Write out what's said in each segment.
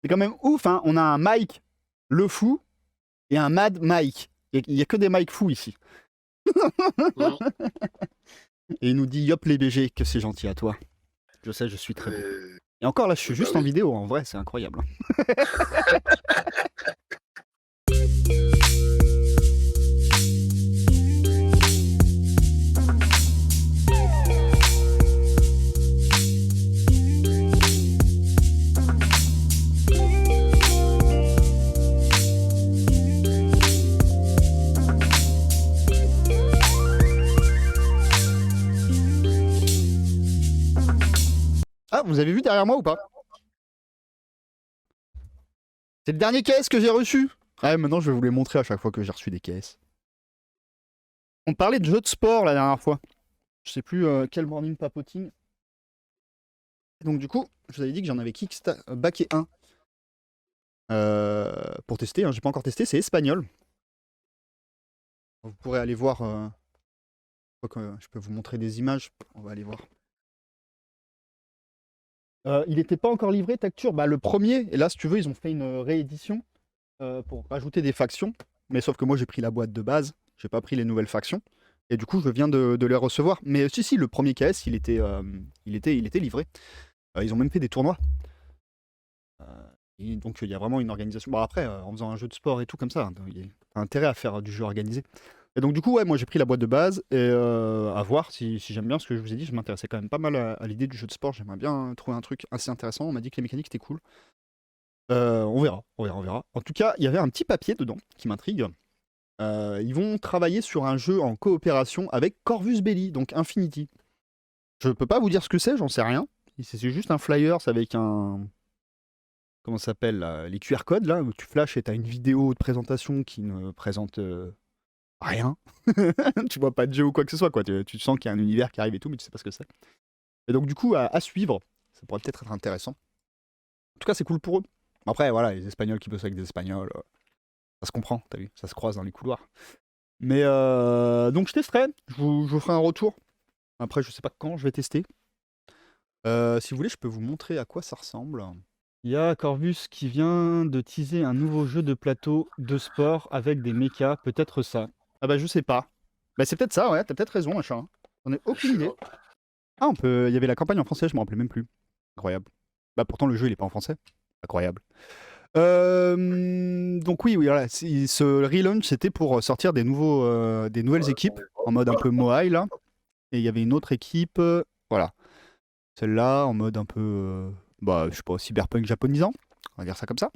C'est quand même ouf, hein. On a un Mike le fou et un Mad Mike. Il n'y a que des Mike fous ici. Mm. Et il nous dit Yop les BG, que c'est gentil à toi. Je sais, je suis très beau. Et... Et encore là, je suis Bah juste en oui. vidéo, en vrai, c'est incroyable. Ah, vous avez vu derrière moi ou pas? C'est le dernier caisse que j'ai reçu. Ouais, maintenant je vais vous les montrer à chaque fois que j'ai reçu des caisses. On parlait de jeux de sport la dernière fois. Je sais plus quel morning papotine. Donc du coup, je vous avais dit que j'en avais backé un. Pour tester, hein. J'ai pas encore testé, c'est espagnol. Vous pourrez aller voir. Je peux vous montrer des images. On va aller voir. Il n'était pas encore livré, Tacture. Bah, le premier, et là, si tu veux, ils ont fait une réédition pour rajouter des factions. Mais sauf que moi, j'ai pris la boîte de base. J'ai pas pris les nouvelles factions. Et du coup, je viens de les recevoir. Mais si, le premier KS, il était livré. Ils ont même fait des tournois. Et donc, il y a vraiment une organisation. Bon, après, en faisant un jeu de sport et tout comme ça, il y a intérêt à faire du jeu organisé. Et donc, du coup, ouais, moi, j'ai pris la boîte de base et à voir si j'aime bien ce que je vous ai dit. Je m'intéressais quand même pas mal à l'idée du jeu de sport. J'aimerais bien trouver un truc assez intéressant. On m'a dit que les mécaniques étaient cool. On verra. En tout cas, il y avait un petit papier dedans qui m'intrigue. Ils vont travailler sur un jeu en coopération avec Corvus Belli, donc Infinity. Je peux pas vous dire ce que c'est, j'en sais rien. C'est juste un flyer avec un. Comment ça s'appelle là, les QR codes là, où tu flashes et t'as une vidéo de présentation qui ne présente rien. Tu vois pas de jeu ou quoi que ce soit, quoi. Tu sens qu'il y a un univers qui arrive et tout, mais tu sais pas ce que c'est. Et donc, du coup, à suivre, ça pourrait peut-être être intéressant. En tout cas, c'est cool pour eux. Après, voilà, les Espagnols qui bossent avec des Espagnols, ça se comprend, t'as vu, ça se croise dans les couloirs. Mais donc, je testerai, je vous ferai un retour. Après, je sais pas quand je vais tester. Si vous voulez, je peux vous montrer à quoi ça ressemble. Il y a Corvus qui vient de teaser un nouveau jeu de plateau de sport avec des mechas, peut-être ça. Ah bah je sais pas. Bah c'est peut-être ça, ouais, t'as peut-être raison, machin. J'en ai aucune idée. Ah, il y avait la campagne en français, je me rappelais même plus. Incroyable. Bah pourtant le jeu il est pas en français. Incroyable. Donc oui, voilà, ce relaunch c'était pour sortir des nouvelles équipes en mode un peu Moai là. Et il y avait une autre équipe, voilà. Celle-là en mode un peu, bah je sais pas, cyberpunk japonisant. On va dire ça comme ça.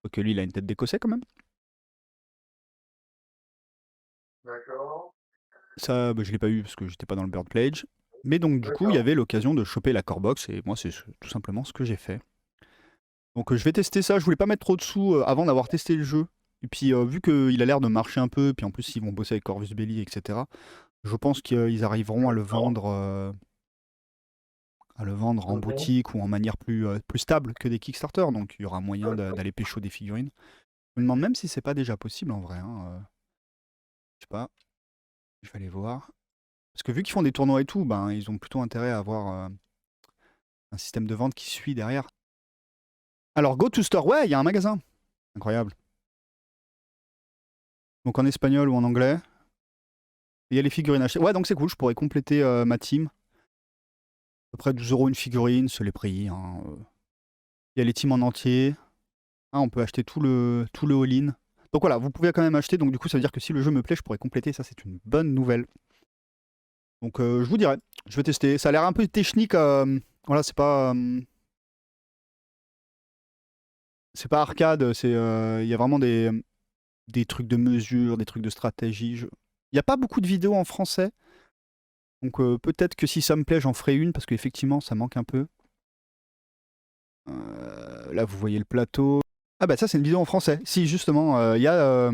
Ok, lui, il a une tête d'écossais quand même. D'accord. Ça, bah, je l'ai pas eu parce que j'étais pas dans le bird pledge. Mais donc, du coup, il y avait l'occasion de choper la core box et moi, c'est tout simplement ce que j'ai fait. Donc, je vais tester ça. Je voulais pas mettre trop de sous avant d'avoir testé le jeu. Et puis, vu qu'il a l'air de marcher un peu, puis en plus, ils vont bosser avec Corvus Belli, etc., je pense qu'ils arriveront à le vendre. En boutique ou en manière plus stable que des Kickstarter, donc il y aura moyen d'aller pécho des figurines. Je me demande même si c'est pas déjà possible en vrai. Hein. Je sais pas, je vais aller voir. Parce que vu qu'ils font des tournois et tout, ben, ils ont plutôt intérêt à avoir un système de vente qui suit derrière. Alors, Go to Store, ouais, il y a un magasin. Incroyable. Donc en espagnol ou en anglais. Il y a les figurines achetées. Ouais, donc c'est cool, je pourrais compléter ma team. À peu près 12 € une figurine, c'est les prix. Hein. Il y a les teams en entier. Ah, on peut acheter tout le all-in. Donc voilà, vous pouvez quand même acheter. Donc du coup, ça veut dire que si le jeu me plaît, je pourrais compléter. Ça, c'est une bonne nouvelle. Donc je vous dirai. Je vais tester. Ça a l'air un peu technique. Voilà, c'est pas arcade. Il y a vraiment des trucs de mesure, des trucs de stratégie. Il n'y a pas beaucoup de vidéos en français. Donc peut-être que si ça me plaît, j'en ferai une parce qu'effectivement, ça manque un peu. Là, vous voyez le plateau. Ah bah ça, c'est une vidéo en français. Si, justement, il y a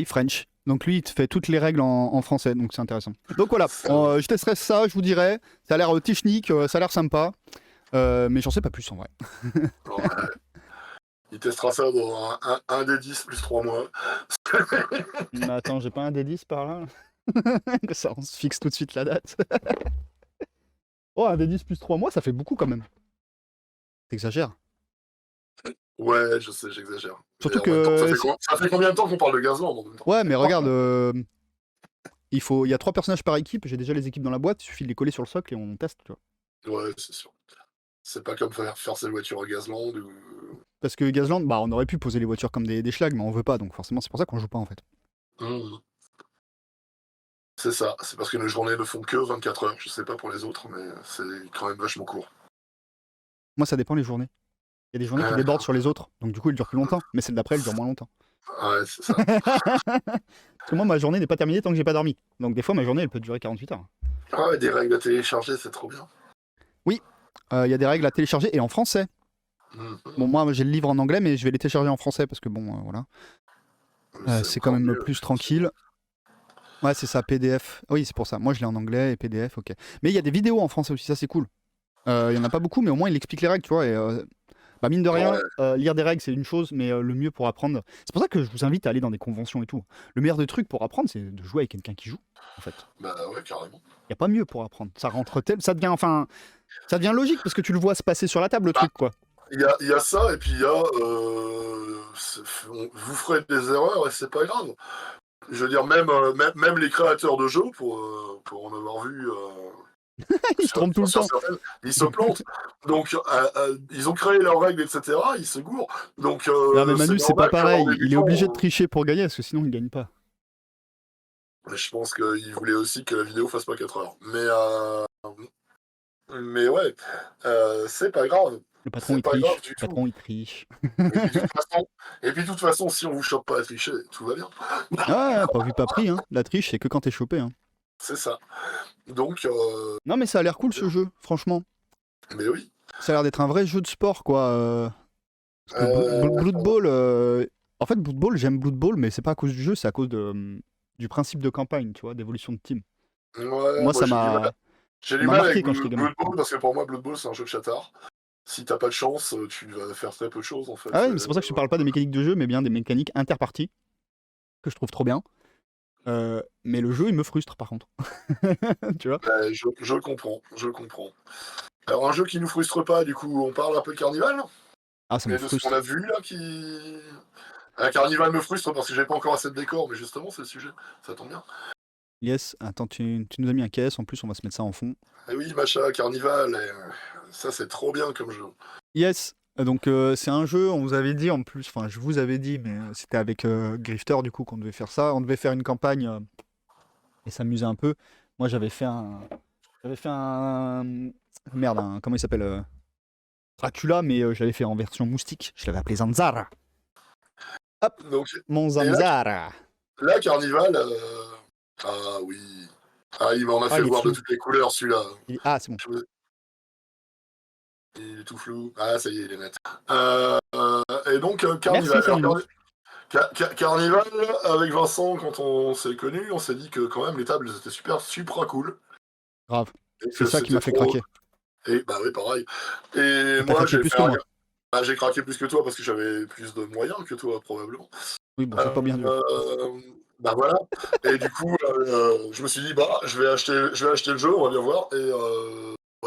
French. Donc lui, il te fait toutes les règles en français, donc c'est intéressant. Donc voilà, je testerai ça, je vous dirai. Ça a l'air technique, ça a l'air sympa. Mais j'en sais pas plus en vrai. Ouais. Il testera ça dans un des 10 plus 3 mois. Mais attends, j'ai pas un D10 par là. Ça, on se fixe tout de suite la date. Oh, un D10 plus 3 mois, ça fait beaucoup quand même. T'exagères. Ouais, je sais, j'exagère. Et Surtout en même temps, que... ça fait combien de temps qu'on parle de Gazland en même temps? Ouais, mais regarde, il y a 3 personnages par équipe, j'ai déjà les équipes dans la boîte, il suffit de les coller sur le socle et on teste, tu vois. Ouais, c'est sûr. C'est pas comme faire ses voitures à Gazland ou... Parce que Gazland, bah on aurait pu poser les voitures comme des schlags, mais on veut pas, donc forcément c'est pour ça qu'on joue pas en fait. Mmh. C'est ça, c'est parce que nos journées ne font que 24 heures. Je sais pas pour les autres, mais c'est quand même vachement court. Moi ça dépend les journées. Il y a des journées qui débordent sur les autres, donc du coup elles durent plus longtemps, mais celle d'après elle dure moins longtemps. Ouais, c'est ça. Parce que moi ma journée n'est pas terminée tant que j'ai pas dormi. Donc des fois ma journée elle peut durer 48 heures. Ah ouais, des règles à télécharger, c'est trop bien. Oui, il y a des règles à télécharger et en français. Bon, moi j'ai le livre en anglais, mais je vais les télécharger en français parce que bon, voilà. C'est quand même plus tranquille. Ouais, c'est ça, PDF. Oui, c'est pour ça. Moi je l'ai en anglais et PDF, ok. Mais il y a des vidéos en français aussi, ça c'est cool. Il y en a pas beaucoup, mais au moins il explique les règles, tu vois. Et bah, mine de rien, lire des règles c'est une chose, mais le mieux pour apprendre. C'est pour ça que je vous invite à aller dans des conventions et tout. Le meilleur des trucs pour apprendre, c'est de jouer avec quelqu'un qui joue, en fait. Bah ouais, carrément. Y a pas mieux pour apprendre. Ça rentre ça devient ça devient logique parce que tu le vois se passer sur la table le truc, quoi. Il y a ça, et puis il y a... vous ferez des erreurs et c'est pas grave. Je veux dire, même les créateurs de jeux, pour en avoir vu... Ils se trompent tout le temps. Certaines, ils se plantent. Donc, ils ont créé leurs règles, etc. Ils se gourent. Donc, non, mais Manu, c'est pas pareil. Il est obligé de tricher. tricher pour gagner parce que sinon il gagne pas. Je pense qu'il voulait aussi que la vidéo fasse pas 4 heures. Mais ouais, c'est pas grave. Le patron il C'est pas triche. grave du Le tout. patron il triche. Et puis, de toute façon, si on vous chope pas à tricher, tout va bien. Ouais, pas vu, pas pris, hein. La triche, c'est que quand t'es chopé, hein. C'est ça. Donc, Non, mais ça a l'air cool ce jeu, franchement. mais oui. Ça a l'air d'être un vrai jeu de sport, quoi. Parce que Blood Bowl, en fait, Blood Bowl, j'aime Blood Bowl, mais c'est pas à cause du jeu, c'est à cause du principe de campagne, tu vois, d'évolution de team. Ouais, Moi, ça m'a j'ai du m'a mal marqué avec quand j'étais gamin. Blood Bowl parce que pour moi, Blood Bowl, c'est un jeu de chatard. Si t'as pas de chance, tu vas faire très peu de choses en fait. Ah ouais, mais c'est pour ça que je te parle pas des mécaniques de jeu, mais bien des mécaniques interparties, que je trouve trop bien. Mais le jeu, il me frustre par contre. Tu vois. Je comprends, je comprends. Alors un jeu qui nous frustre pas, du coup, on parle un peu de Carnival. Ah, ça me Et de ce qu'on frustre. a vu là, Carnival me frustre parce que j'ai pas encore assez de décor, mais justement, c'est le sujet. Ça tombe bien. Yes, attends, tu nous as mis un KS, en plus on va se mettre ça en fond. Et oui, Macha, Carnival, ça c'est trop bien comme jeu. Yes, donc c'est un jeu, on vous avait dit en plus, enfin je vous avais dit, mais c'était avec Grifter du coup qu'on devait faire ça. On devait faire une campagne et s'amuser un peu. Moi j'avais fait un... Merde, comment il s'appelle Dracula, mais je l'avais fait en version moustique. Je l'avais appelé Zanzara. Hop, Donc, mon Zanzara. là Carnival, ah oui. Ah, il m'en a fait Il est voir de flou. toutes les couleurs celui-là. Ah, c'est bon. Il est tout flou. Ah, ça y est, il est net. Et donc, Carnival. Merci, Salut. Carnival, avec Vincent, quand on s'est connus, on s'est dit que quand même les tables étaient super cool. Grave. Et C'est que ça qui m'a fait craquer. Et bah oui, pareil. Et T'as moi, craqué plus que moi. Bah, j'ai craqué plus que toi parce que j'avais plus de moyens que toi, probablement. Oui, bon, c'est pas bien dur. Bah voilà. Et du coup, je me suis dit, bah, je vais acheter le jeu, on va bien voir. Et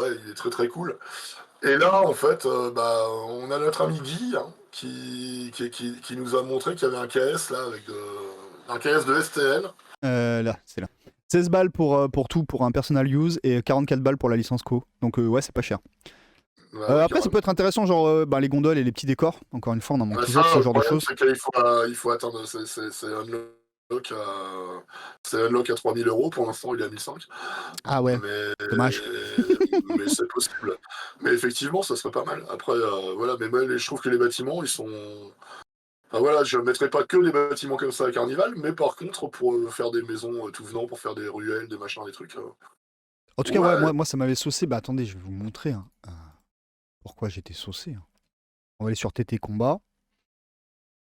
ouais, il est très très cool. Et là, en fait, bah, on a notre ami Guy hein, qui nous a montré qu'il y avait un KS là, avec un KS de STL. Là, c'est là. 16 balles pour tout, pour un personal use, et 44 balles pour la licence co. Donc ouais, c'est pas cher. Bah, après, ça peut être intéressant, genre les gondoles et les petits décors. Encore une fois, on en manque toujours ce genre de choses. C'est qu'il faut atteindre. C'est unlock à 3000 €. Pour l'instant, il est à 1005. Ah ouais, dommage. Mais c'est possible. Mais effectivement, ça serait pas mal. Après, voilà, mais je trouve que les bâtiments, ils sont. Enfin voilà, je ne mettrai pas que des bâtiments comme ça à Carnival, mais par contre, pour faire des maisons tout venant, pour faire des ruelles, des machins, des trucs. En tout cas, ouais, moi, ça m'avait saucé. Bah attendez, je vais vous montrer hein, pourquoi j'étais saucé. Hein. On va aller sur TT Combat.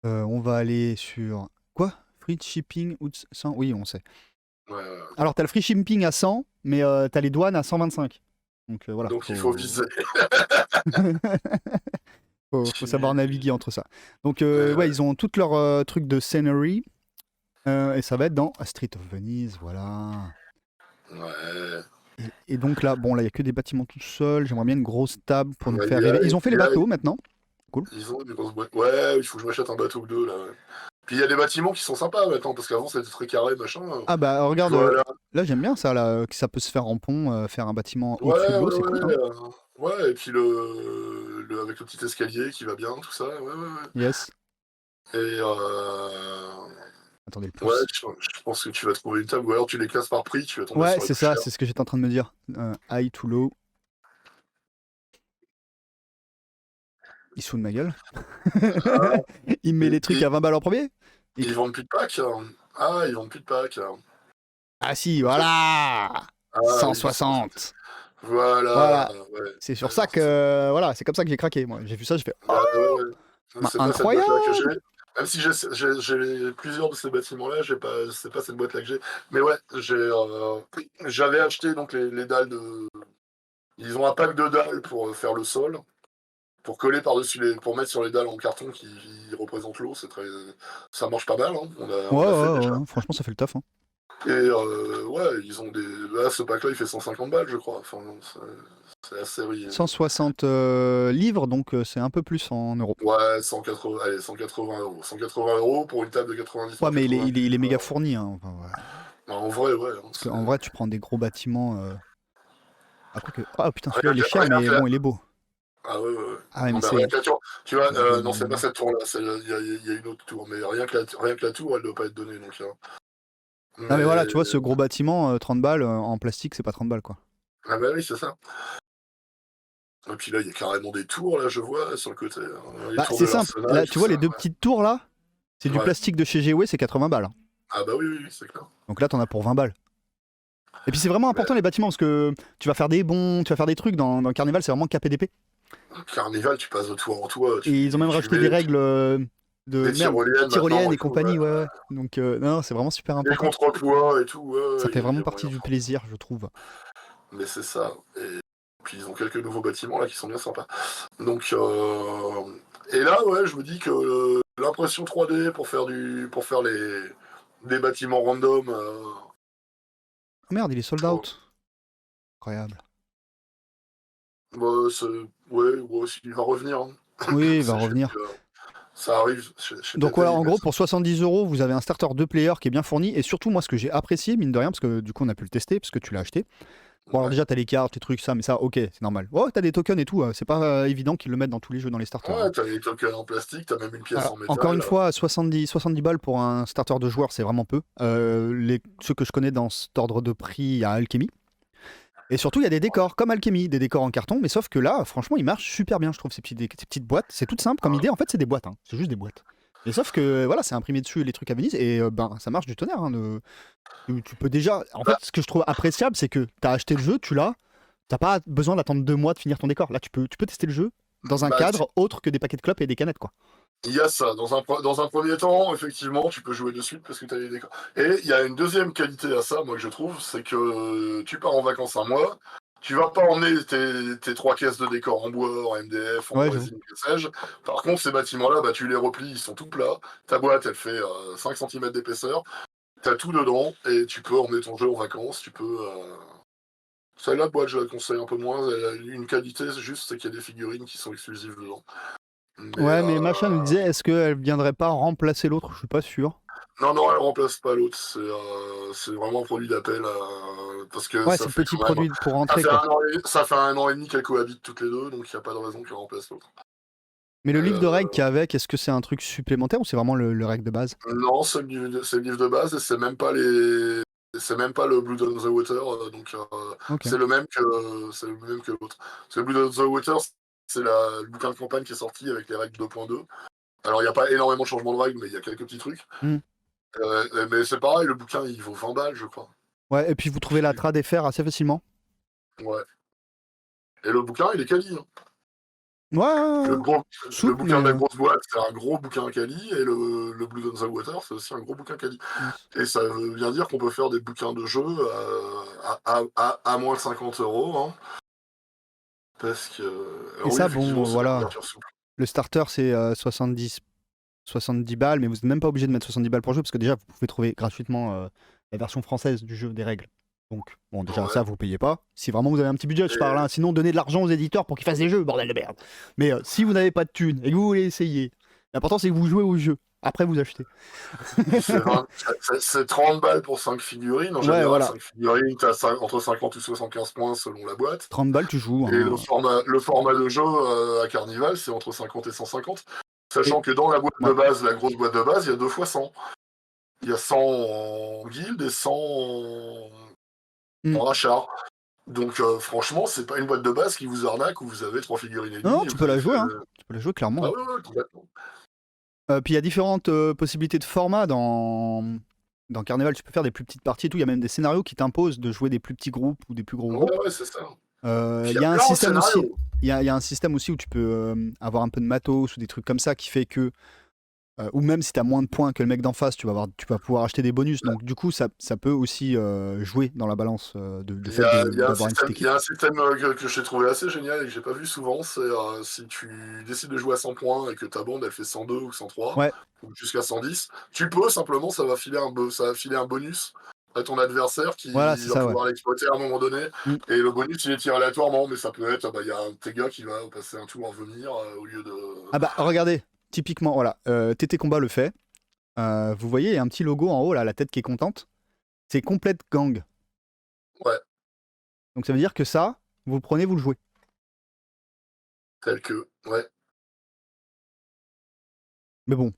On va aller sur... Quoi? Free shipping ou 100? Oui, on sait. Ouais. Alors, t'as le free shipping à 100, mais t'as les douanes à 125. Donc voilà. Donc il faut viser. faut savoir naviguer entre ça. Donc ouais, ils ont toutes leurs trucs de scenery. Et ça va être dans A Street of Venice, voilà. Ouais. Et donc là, bon, là, il y a que des bâtiments tout seuls. J'aimerais bien une grosse table pour nous Ouais, faire rêver. Ils ont fait les il y a- bateaux maintenant. Cool. ils ont des grosses boîtes. Ouais, il faut que je m'achète un bateau ou deux, là. Ouais. Puis il y a des bâtiments qui sont sympas maintenant, parce qu'avant c'était très carré, machin. Ah bah Je regarde, vois là. là j'aime bien ça, là, que ça peut se faire en pont, faire un bâtiment au-dessus de Ouais, l'eau, ouais, c'est cool, ouais. hein. Ouais, et puis avec le petit escalier qui va bien, tout ça. Ouais, ouais, ouais. Yes. Et Attendez le ouais, pouce. je pense que tu vas trouver une table, ou alors tu les classes par prix, tu vas tomber Ouais, sur la c'est plus ça, chère. c'est ce que j'étais en train de me dire. High to low. Il se fout de ma gueule. Ah, Il me met les trucs et à 20 balles en premier. ils vendent plus de packs, hein. Ah, ils vendent plus de packs, hein. Ah si, Ça, c'est- voilà. Ah oui, 160. voilà, Voilà. ouais. C'est sur Ouais, ça non, ça, c'est que... Voilà, c'est comme ça que j'ai craqué, moi. J'ai vu ça, j'ai fait... bah, ouais, ouais. Oh, C'est pas cette boîte-là que j'ai. incroyable. Même si j'ai plusieurs de ces bâtiments-là, c'est pas cette boîte-là que j'ai. Mais ouais, j'avais acheté donc les dalles de. Ils ont un pack de dalles pour faire le sol, pour coller par-dessus pour mettre sur les dalles en carton qui représentent l'eau. Ça marche pas mal, hein. Ouais, On l'a fait ouais, déjà. ouais. Franchement, ça fait le taf, hein. Et ouais, ils ont des. Là, ce pack-là, il fait 150 balles, je crois. Enfin, c'est assez. 160 livres, donc c'est un peu plus en euros. Ouais, 180, allez, 180 euros. 180 euros pour une table de 90 Ouais, par mais 90. il est méga fourni, hein. Enfin, ouais. Bah, en vrai, ouais, hein, Parce qu'en vrai, tu prends des gros bâtiments... Ah, quoique... Ah putain, celui-là, rien il est que, cher, rien mais que la... bon, il est beau. Ah ouais, ouais, ouais. Ah ouais, Non, mais mais rien c'est... que la tour. Tu vois, non, c'est pas Hum. cette tour-là. Il y a une autre tour. Mais rien que la tour, elle doit pas être donnée. Donc, hein. Non, mais voilà, tu vois, Mais. ce gros bâtiment, 30 balles, en plastique, c'est pas 30 balles, quoi. Ah bah oui, c'est ça. Et puis là, il y a carrément des tours, là, je vois, sur le côté, hein. Les Bah, tours c'est de simple. l'Arsenal, Là, tout tu vois, ça. les deux petites tours, là, c'est du Ouais. plastique de chez GW, c'est 80 balles, hein. Ah bah oui, oui, oui, c'est clair. Donc là, t'en as pour 20 balles. Et puis c'est vraiment Mais important les bâtiments parce que tu vas faire des bons, tu vas faire des trucs dans le Carnival, c'est vraiment KPDP. Carnival, tu passes de tour en tour, Et ils ont même tu rajouté des mets règles de des merde, tyroliennes maintenant tyroliennes et et tout. compagnie, ouais, ouais. Donc non, c'est vraiment super Des important. contrepoids et tout. Ouais, Ça ouais, fait il y vraiment a moyen. partie du plaisir, je trouve. Mais c'est ça. Et puis ils ont quelques nouveaux bâtiments là qui sont bien sympas. Donc et là ouais, je me dis que l'impression 3D pour faire des bâtiments random, Oh merde, il est sold oh, out. Incroyable. bah, ouais, ouais, il va revenir, hein. Oui, il va C'est juste revenir. que ça arrive chez Donc voilà, TTI, en mais gros, pour 70 euros, vous avez un starter 2 player qui est bien fourni. Et surtout, moi, ce que j'ai apprécié, mine de rien, parce que du coup, on a pu le tester, parce que tu l'as acheté. Bon, alors ouais. déjà, t'as les cartes, les trucs, ça, mais ça, ok, c'est normal. Oh, t'as des tokens et tout, c'est pas évident qu'ils le mettent dans tous les jeux, dans les starters, hein. Ouais, t'as des tokens en plastique, t'as même une pièce Alors, en encore une métal. fois, 70 balles pour un starter de joueur, c'est vraiment peu. Ceux que je connais dans cet ordre de prix, il y a Alchemy. Et surtout, il y a des décors, comme Alchemy, des décors en carton, mais sauf que là, franchement, ils marchent super bien, je trouve, ces petites boîtes. C'est tout simple comme idée, en fait, c'est des boîtes, hein. C'est juste des boîtes. Et sauf que, voilà, c'est imprimé dessus les trucs à Venise, et ben, ça marche du tonnerre, hein. Tu peux déjà... En Bah, fait, ce que je trouve appréciable, c'est que t'as acheté le jeu, tu l'as, t'as pas besoin d'attendre 2 mois de finir ton décor. Là, tu peux tester le jeu dans un bah, cadre autre que des paquets de clopes et des canettes, quoi. il y a ça. Dans un premier temps, effectivement, tu peux jouer de suite parce que tu as les décors. Et il y a une deuxième qualité à ça, moi, que je trouve, c'est que tu pars en vacances un mois, tu vas pas emmener tes 3 caisses de décors en bois, en MDF, en Ouais, j'avoue. résine, que sais-je. Par contre, ces bâtiments-là, bah, tu les replies, ils sont tout plats. Ta boîte, elle fait 5 cm d'épaisseur. Tu as tout dedans et tu peux emmener ton jeu en vacances. Tu peux. Celle-là, boîte, je la conseille un peu moins. Elle a une qualité, juste, c'est qu'il y a des figurines qui sont exclusives dedans. Mais Ouais, mais machin nous disait, est-ce qu'elle viendrait pas remplacer l'autre? Je suis pas sûr. non, non, elle remplace pas l'autre. C'est vraiment un produit d'appel parce que Ouais, ça c'est le fait petit quand même. produit pour rentrer, quoi. Ça fait 1 an et demi qu'elles cohabitent toutes les deux, donc il n'y a pas de raison qu'elle remplace l'autre. Mais le livre de règles qu'il y Euh, a avec, est-ce que c'est un truc supplémentaire ou c'est vraiment le règle de base? non, c'est le livre de base et c'est même pas le Blood on the Water, donc Ok. c'est le même que l'autre. Parce que le Blood on the Water, c'est le bouquin de campagne qui est sorti avec les règles 2.2. Alors il n'y a pas énormément de changements de règles, mais il y a quelques petits trucs. Hmm. Mais c'est pareil, le bouquin il vaut 20 balles, je crois. Ouais, et puis vous trouvez la trad FR assez facilement. Ouais. Et le bouquin, il est quali, hein. Le, Ouais, gros, le souple, bouquin mais... de la grosse boîte, c'est un gros bouquin quali, et le Blood on the Water, c'est aussi un gros bouquin quali. yes. Et ça veut bien dire qu'on peut faire des bouquins de jeu à moins de 50 euros, hein, parce que, Et alors oui, ça, effectivement, bon, c'est de la voilà. couverture souple. Le starter, c'est 70 balles, mais vous n'êtes même pas obligé de mettre 70 balles pour le jeu, parce que déjà, vous pouvez trouver gratuitement la version française du jeu, des règles. Donc, bon, déjà, Ouais. ça, vous payez pas. Si vraiment vous avez un petit budget, je parle, Et hein. Sinon, donnez de l'argent aux éditeurs pour qu'ils fassent des jeux, bordel de merde. Mais si vous n'avez pas de thunes et que vous voulez essayer, l'important, c'est que vous jouez au jeu. Après, vous achetez. puis c'est 30 balles pour 5 figurines. En Ouais, général, voilà. 5 figurines, t'as entre 50 ou 75 points selon la boîte. 30 balles, tu joues. Et Hein. le format de jeu à Carnival, c'est entre 50 et 150. Et, Sachant que dans la boîte de ouais. base, la grosse boîte de base, il y a 2 fois 100. Il y a 100 en guilde et 100 Mm. en rachat. Donc franchement, c'est pas une boîte de base qui vous arnaque où vous avez 3 figurines et Non, non, demie et tu vous peux avez la fait jouer, hein. Tu peux la jouer, clairement. Ah Hein. ouais, complètement. Puis il y a différentes possibilités de formats dans Carnival. Tu peux faire des plus petites parties et tout. Il y a même des scénarios qui t'imposent de jouer des plus petits groupes ou des plus gros groupes. Ouais, c'est ça. Puis il Il y y a a un plein de système aussi. scénarios. Il y a un système aussi où tu peux avoir un peu de matos ou des trucs comme ça qui fait que ou même si tu as moins de points que le mec d'en face, tu vas pouvoir acheter des bonus. Donc du coup, ça peut aussi jouer dans la balance de fait d'avoir une petite Il y équipe. a un système que j'ai trouvé assez génial et que j'ai pas vu souvent, c'est si tu décides de jouer à 100 points et que ta bande elle fait 102 ou 103 Ouais, ou jusqu'à 110, tu peux simplement, ça va filer un bonus à ton adversaire voilà, c'est qui va ça, ouais. pouvoir l'exploiter à un moment donné. Mm. Et le bonus il est tiré aléatoirement, mais ça peut être, il y a un de tes gars qui va passer un tour à venir au lieu de. Ah bah regardez, typiquement, voilà, TT Combat le fait. Vous voyez, il y a un petit logo en haut, là, la tête qui est contente. C'est Complete Gang. Ouais, Donc ça veut dire que ça, vous le prenez, vous le jouez. tel que. Ouais. Mais bon,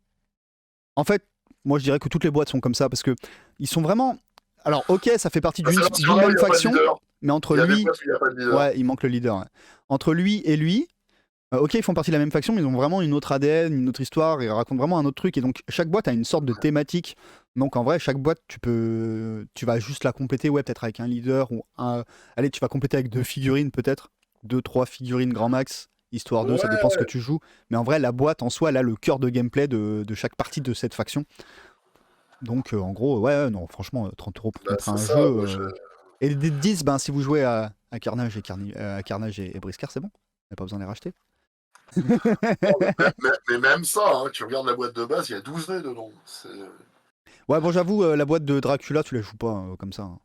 en fait, moi je dirais que toutes les boîtes sont comme ça parce que ils sont vraiment. Alors ok, ça fait partie Parce que il y d'une en a où il même n'y a pas de faction, leader. mais entre Il y a des lui, boîtes où il n'y a pas de leader. ouais, il manque le leader. Ouais. Entre lui et lui, ok, ils font partie de la même faction, mais ils ont vraiment une autre ADN, une autre histoire, ils racontent vraiment un autre truc. Et donc chaque boîte a une sorte de thématique. Donc en vrai, chaque boîte, tu vas juste la compléter, ouais, peut-être avec un leader ou un. Allez, tu vas compléter avec 2 figurines peut-être, 2, 3 figurines grand max. Histoire de, ça dépend ce que Ouais, tu joues. Mais en vrai, la boîte en soi, elle a le cœur de gameplay de chaque partie de cette faction. Donc en gros, ouais, non, franchement, 30 € pour te bah, mettre c'est un ça. jeu. Moi, Et des 10, ben, si vous jouez à Carnage à Carnage et Briscard, c'est bon. Vous n'avez pas besoin de les racheter. mais même ça, hein, tu regardes la boîte de base, il y a 12 dés dedans. Ouais, bon, j'avoue, la boîte de Dracula, tu la joues pas comme ça. Hein.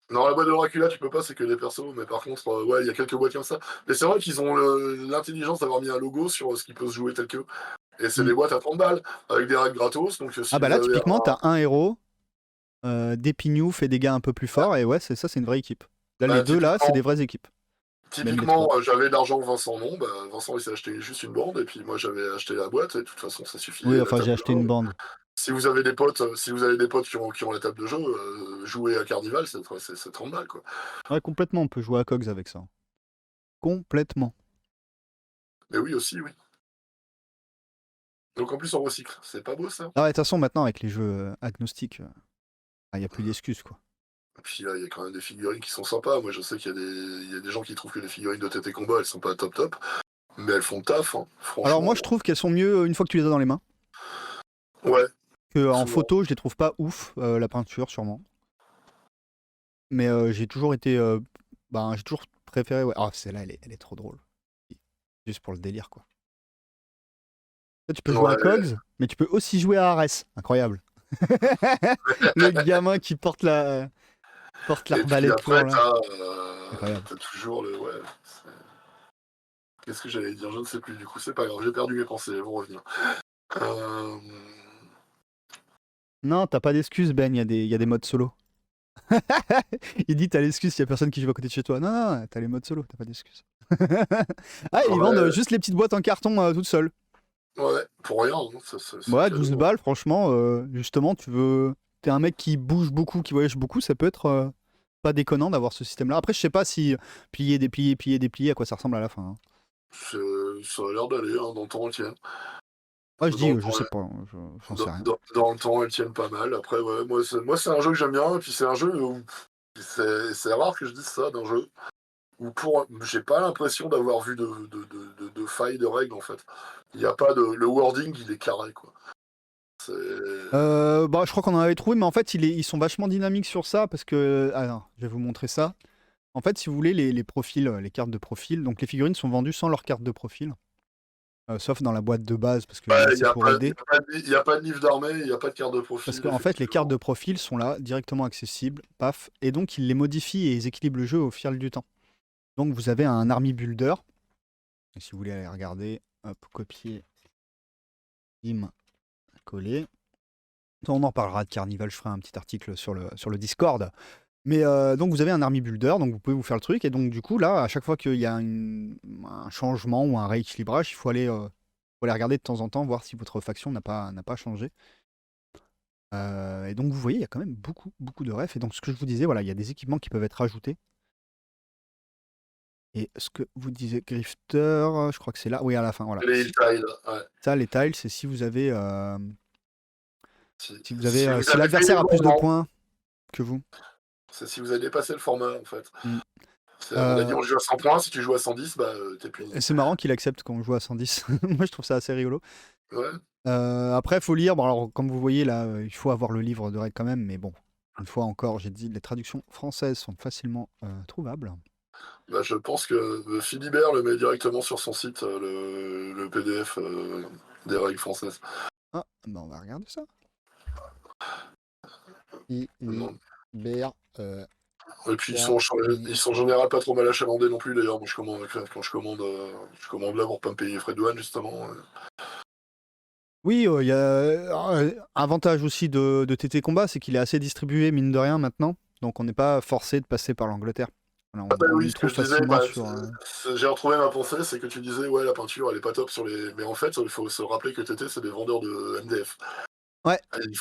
Non, la boîte de Dracula, tu peux pas, c'est que des persos, mais par contre, ouais, il y a quelques boîtes comme ça. Mais c'est vrai qu'ils ont l'intelligence d'avoir mis un logo sur ce qui peut se jouer tel que. Et c'est Mm. des boîtes à 30 balles, avec des règles gratos, donc si Ah bah vous là, avez typiquement, un. t'as un héros, des pignoufs et des gars un peu plus forts, et ouais, ça, c'est une vraie équipe. Là, les Bah, deux, là, c'est des vraies équipes. Même les trois. j'avais l'argent, Vincent non, bah, Vincent il s'est acheté juste une bande, et puis moi j'avais acheté la boîte, et de toute façon ça Oui, suffisait, la enfin, j'ai table de acheté jeu. une bande. Si vous avez des potes qui ont la table de jeu, jouer à Carnival, c'est 30 balles, quoi. Ouais, complètement, on peut jouer à Cogs avec ça. Complètement. Mais oui, aussi, oui. Donc en plus on recycle, c'est pas beau ça? Ah ouais, de toute façon, maintenant, avec les jeux agnostiques, il n'y a plus d'excuses, quoi. Et puis là, il y a quand même des figurines qui sont sympas. Moi, je sais il y a des gens qui trouvent que les figurines de TT Combat, elles sont pas top top, mais elles font le taf, hein, Alors moi, franchement. je trouve qu'elles sont mieux une fois que tu les as dans les mains. Ouais, Que en souvent. photo, je les trouve pas ouf, la peinture, sûrement. Mais j'ai toujours été... ben, j'ai toujours préféré... Ouais. Ah, celle-là, elle est trop drôle. Juste pour le délire, quoi. Là, tu peux jouer à Ouais. Cogs, mais tu peux aussi jouer à Ares. Incroyable. Le gamin qui porte Et puis l'arbalète après, loin, là. Incroyable. t'as toujours le. Ouais. Qu'est-ce que j'allais dire? Je ne sais plus. Du coup, c'est pas grave. J'ai perdu mes pensées. Elles vont revenir. Euh, Non, t'as pas d'excuse, Ben, il y a des modes solo. Il dit t'as l'excuse s'il y a personne qui joue à côté de chez toi. Non, non, t'as les modes solo, t'as pas d'excuse. Ah, ils vendent Ouais, juste les petites boîtes en carton toutes seules. ouais, pour rien, hein, c'est Ouais, 12 cadeau. balles, franchement, justement, t'es un mec qui bouge beaucoup, qui voyage beaucoup, ça peut être pas déconnant d'avoir ce système-là. Après, je sais pas si plier, déplier, plier, déplier, à quoi ça ressemble à la fin. Hein. Ça a l'air d'aller, hein, dans le temps, elles tiennent. Ouais, je Dans dis, le je temps, sais pas, j'en sais rien. dans le temps, elles tiennent pas mal. Après, ouais, moi, c'est un jeu que j'aime bien. Et puis, c'est un jeu où c'est rare que je dise ça d'un jeu où j'ai pas l'impression d'avoir vu de failles de règles, en fait. Il y a pas de. Le wording, il est carré, quoi. C'est. Bah, je crois qu'on en avait trouvé, mais en fait, ils sont vachement dynamiques sur ça parce que. Ah non, je vais vous montrer ça. En fait, si vous voulez, les profils, les cartes de profil, donc les figurines sont vendues sans leur carte de profil. sauf dans la boîte de base, parce que Ouais, c'est pour aider. y a pas de livre d'armée, il n'y a pas de carte de Parce profil, qu'en fait, les cartes effectivement. de profil sont là, directement accessibles, paf, et donc ils les modifient et ils équilibrent le jeu au fil du temps. Donc vous avez un army builder, et si vous voulez aller regarder, hop, copier, bim, coller. On en reparlera de Carnival, je ferai un petit article sur le Discord. Mais donc vous avez un army builder, donc vous pouvez vous faire le truc, et donc du coup là, à chaque fois qu'il y a un changement ou un rééquilibrage, il faut aller regarder de temps en temps, voir si votre faction n'a pas changé. Et donc vous voyez, il y a quand même beaucoup, beaucoup de refs. Et donc ce que je vous disais, voilà, il y a des équipements qui peuvent être ajoutés. Et ce que vous disiez, Grifter, je crois que c'est là, oui, à la fin, voilà. Les tiles, ouais. Ça, les tiles, c'est si vous avez, Si, si vous si avez, vous si avez fait les l'adversaire a plus de tourments, points que vous. c'est si vous avez dépassé le format, en fait. Mm. On a dit Euh, on joue à 100 points, si tu joues à 110, bah t'es et puni. c'est marrant qu'il accepte quand on joue à 110. Moi, je trouve ça assez rigolo. Ouais. Après, faut lire. Bon, alors, comme vous voyez là, il faut avoir le livre de règles quand même, mais bon, une fois encore, j'ai dit, les traductions françaises sont facilement trouvables. Bah, je pense que Philibert le met directement sur son site, le PDF des règles françaises. Ah, bah on va regarder ça. Non. Philibert. Et puis ils sont en général pas trop mal achalandés non plus d'ailleurs. Moi quand je commande là pour pas me payer les frais de douane justement. Oui, il y a avantage aussi de TT Combat, c'est qu'il est assez distribué, mine de rien, maintenant. Donc on n'est pas forcé de passer par l'Angleterre. Voilà, Ah bah on oui, le ce que trouve je disais, facilement bah, sur. j'ai retrouvé ma pensée, c'est que tu disais ouais la peinture elle est pas top sur les. Mais en fait il faut se rappeler que TT c'est des vendeurs de MDF. Ouais,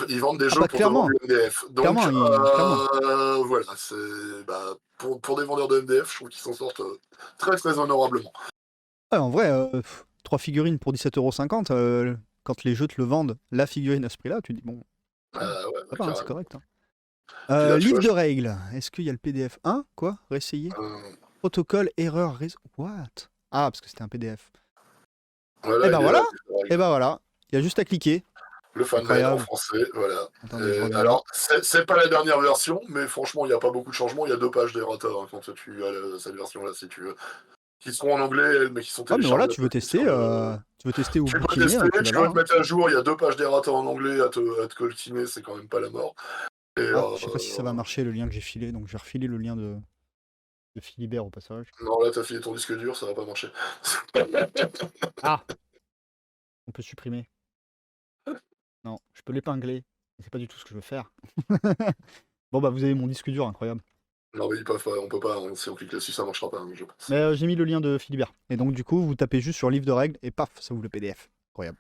Ils vendent des ah jeux bah pour te vendre clairement, du MDF. Donc clairement. voilà, pour des vendeurs de MDF, je trouve qu'ils s'en sortent très très honorablement. Ouais, en vrai, 3 figurines pour 17,50 €, quand les jeux te le vendent, la figurine à ce prix-là, tu dis bon, Ouais, ça ouais, va, hein, c'est carrément. correct. Hein. Puis là tu Livre vois, de règles, est-ce qu'il y a le PDF? Quoi? Réessayer? euh, Protocole, erreur, What? Ah, parce que c'était un PDF. Eh voilà, ben il est voilà! là, le livre de Eh règles. ben voilà! Il y a juste à cliquer. Le fanzine en Incroyable. français, voilà. Attendez, je reviens. Alors, c'est pas la dernière version, mais franchement, il n'y a pas beaucoup de changements. Il y a 2 pages d'errata hein, quand tu as cette version-là, si tu veux. Qui seront en anglais, mais qui sont Ah, mais voilà, téléchargeables tu veux tester ou Tu peux bouquiner, tester, tu l'as tu là. veux te Hein. mettre à jour. Il y a 2 pages d'errata en anglais à te coltiner, c'est quand même pas la mort. Et Ah, je sais pas si ça va marcher le lien que j'ai filé, donc je vais refiler le lien de Philibert au passage. non, là, t'as filé ton disque dur, ça va pas marcher. Ah! On peut supprimer. Non, je peux l'épingler. Mais c'est pas du tout ce que je veux faire. Bon, bah, vous avez mon disque dur, incroyable. Non, mais ils peuvent pas, on peut pas. Hein, si on clique là-dessus, ça marchera pas, hein, je pense. Mais j'ai mis le lien de Philibert. Et donc, du coup, vous tapez juste sur livre de règles et paf, ça ouvre le PDF. Incroyable.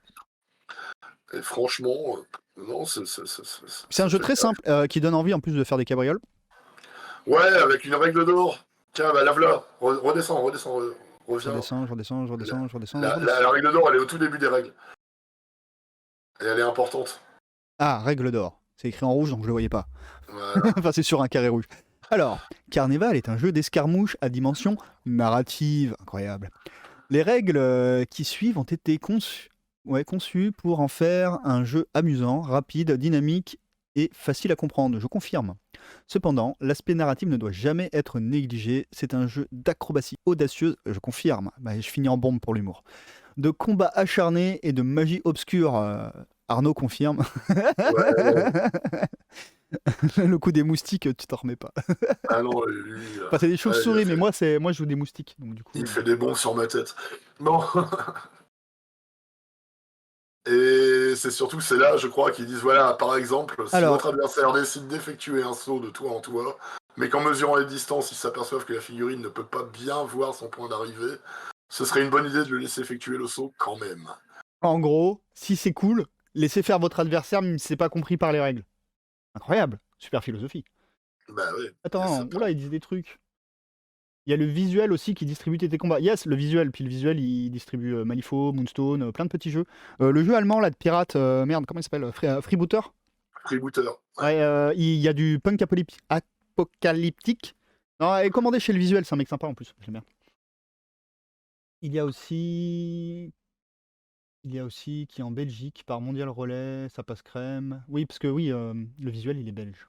Et franchement, non, C'est un ça jeu fait très simple qui donne envie en plus de faire des cabrioles. ouais, avec une règle d'or. Tiens, bah lave-la. Redescends, Je reviens. redescends, je redescends, je La, redescends, je redescends, je redescends. la règle d'or, elle est au tout début des règles. Et elle est importante. Ah, règle d'or. C'est écrit en rouge, donc je le voyais pas. Voilà. Enfin, c'est sur un carré rouge. Alors, Carnival est un jeu d'escarmouche à dimension narrative. Incroyable. Les règles qui suivent ont été conçues pour en faire un jeu amusant, rapide, dynamique et facile à comprendre, je confirme. Cependant, l'aspect narratif ne doit jamais être négligé. C'est un jeu d'acrobatie audacieuse, je confirme. Bah, je finis en bombe pour l'humour. De combats acharnés et de magie obscure, Arnaud confirme. Ouais. Le coup des moustiques, tu t'en remets pas. Ah non, lui, Enfin, c'est des ouais, chauves-souris, mais moi je joue des moustiques. Donc, du coup, il fait des bons sur ma tête. Bon. Et c'est surtout, c'est là, je crois, qu'ils disent, voilà, par exemple, si Alors, votre adversaire décide d'effectuer un saut de toi en toi, mais qu'en mesurant les distances, ils s'aperçoivent que la figurine ne peut pas bien voir son point d'arrivée, ce serait une bonne idée de le laisser effectuer le saut quand même. en gros, si c'est cool, laissez faire votre adversaire même si c'est pas compris par les règles. Incroyable, super philosophie. Bah oui. Attends, oula, ils disent des trucs. Il y a le visuel aussi qui distribue tes combats. Yes, le visuel. Puis le visuel, il distribue Malifaux, Moonstone, plein de petits jeux. Le jeu allemand là de pirate, merde, comment il s'appelle? Freebooter. Freebooter. Ouais, il y a du punk apocalyptique. Non, et commandé chez le visuel, c'est un mec sympa en plus. J'aime bien. Il y a aussi. Il y a aussi qui est en Belgique par Mondial Relais, ça passe crème. Oui, parce que oui, le visuel il est belge.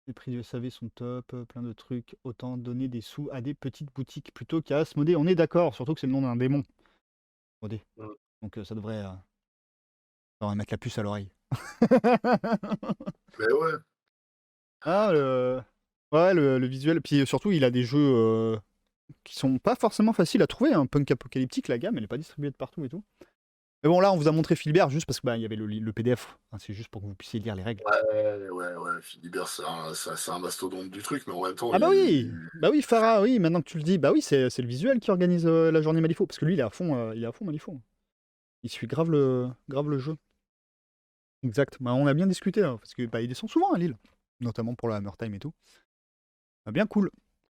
Les prix du SAV sont top, plein de trucs. Autant donner des sous à des petites boutiques plutôt qu'à Asmodée. On est d'accord, surtout que c'est le nom d'un démon. OD. Mm. Donc ça devrait mettre la puce à l'oreille. Mais ouais. Ah, ouais, le visuel. Puis surtout, il a des jeux qui sont pas forcément faciles à trouver. Un Punk Apocalyptique, la gamme, elle est pas distribuée de partout et tout. Mais bon, là, on vous a montré Philibert juste parce que il y avait le PDF. Hein, c'est juste pour que vous puissiez lire les règles. Ouais, Philibert, c'est un mastodonte du truc, mais en même temps, Ah bah oui, Farah, oui, maintenant que tu le dis, bah oui, c'est le visuel qui organise la journée Malifaux, parce que lui, il est à fond Malifaux. Il suit grave le jeu. Exact. Bah, on a bien discuté, hein, parce que il descend souvent à Lille, notamment pour la Hammer Time et tout. Bah, bien cool.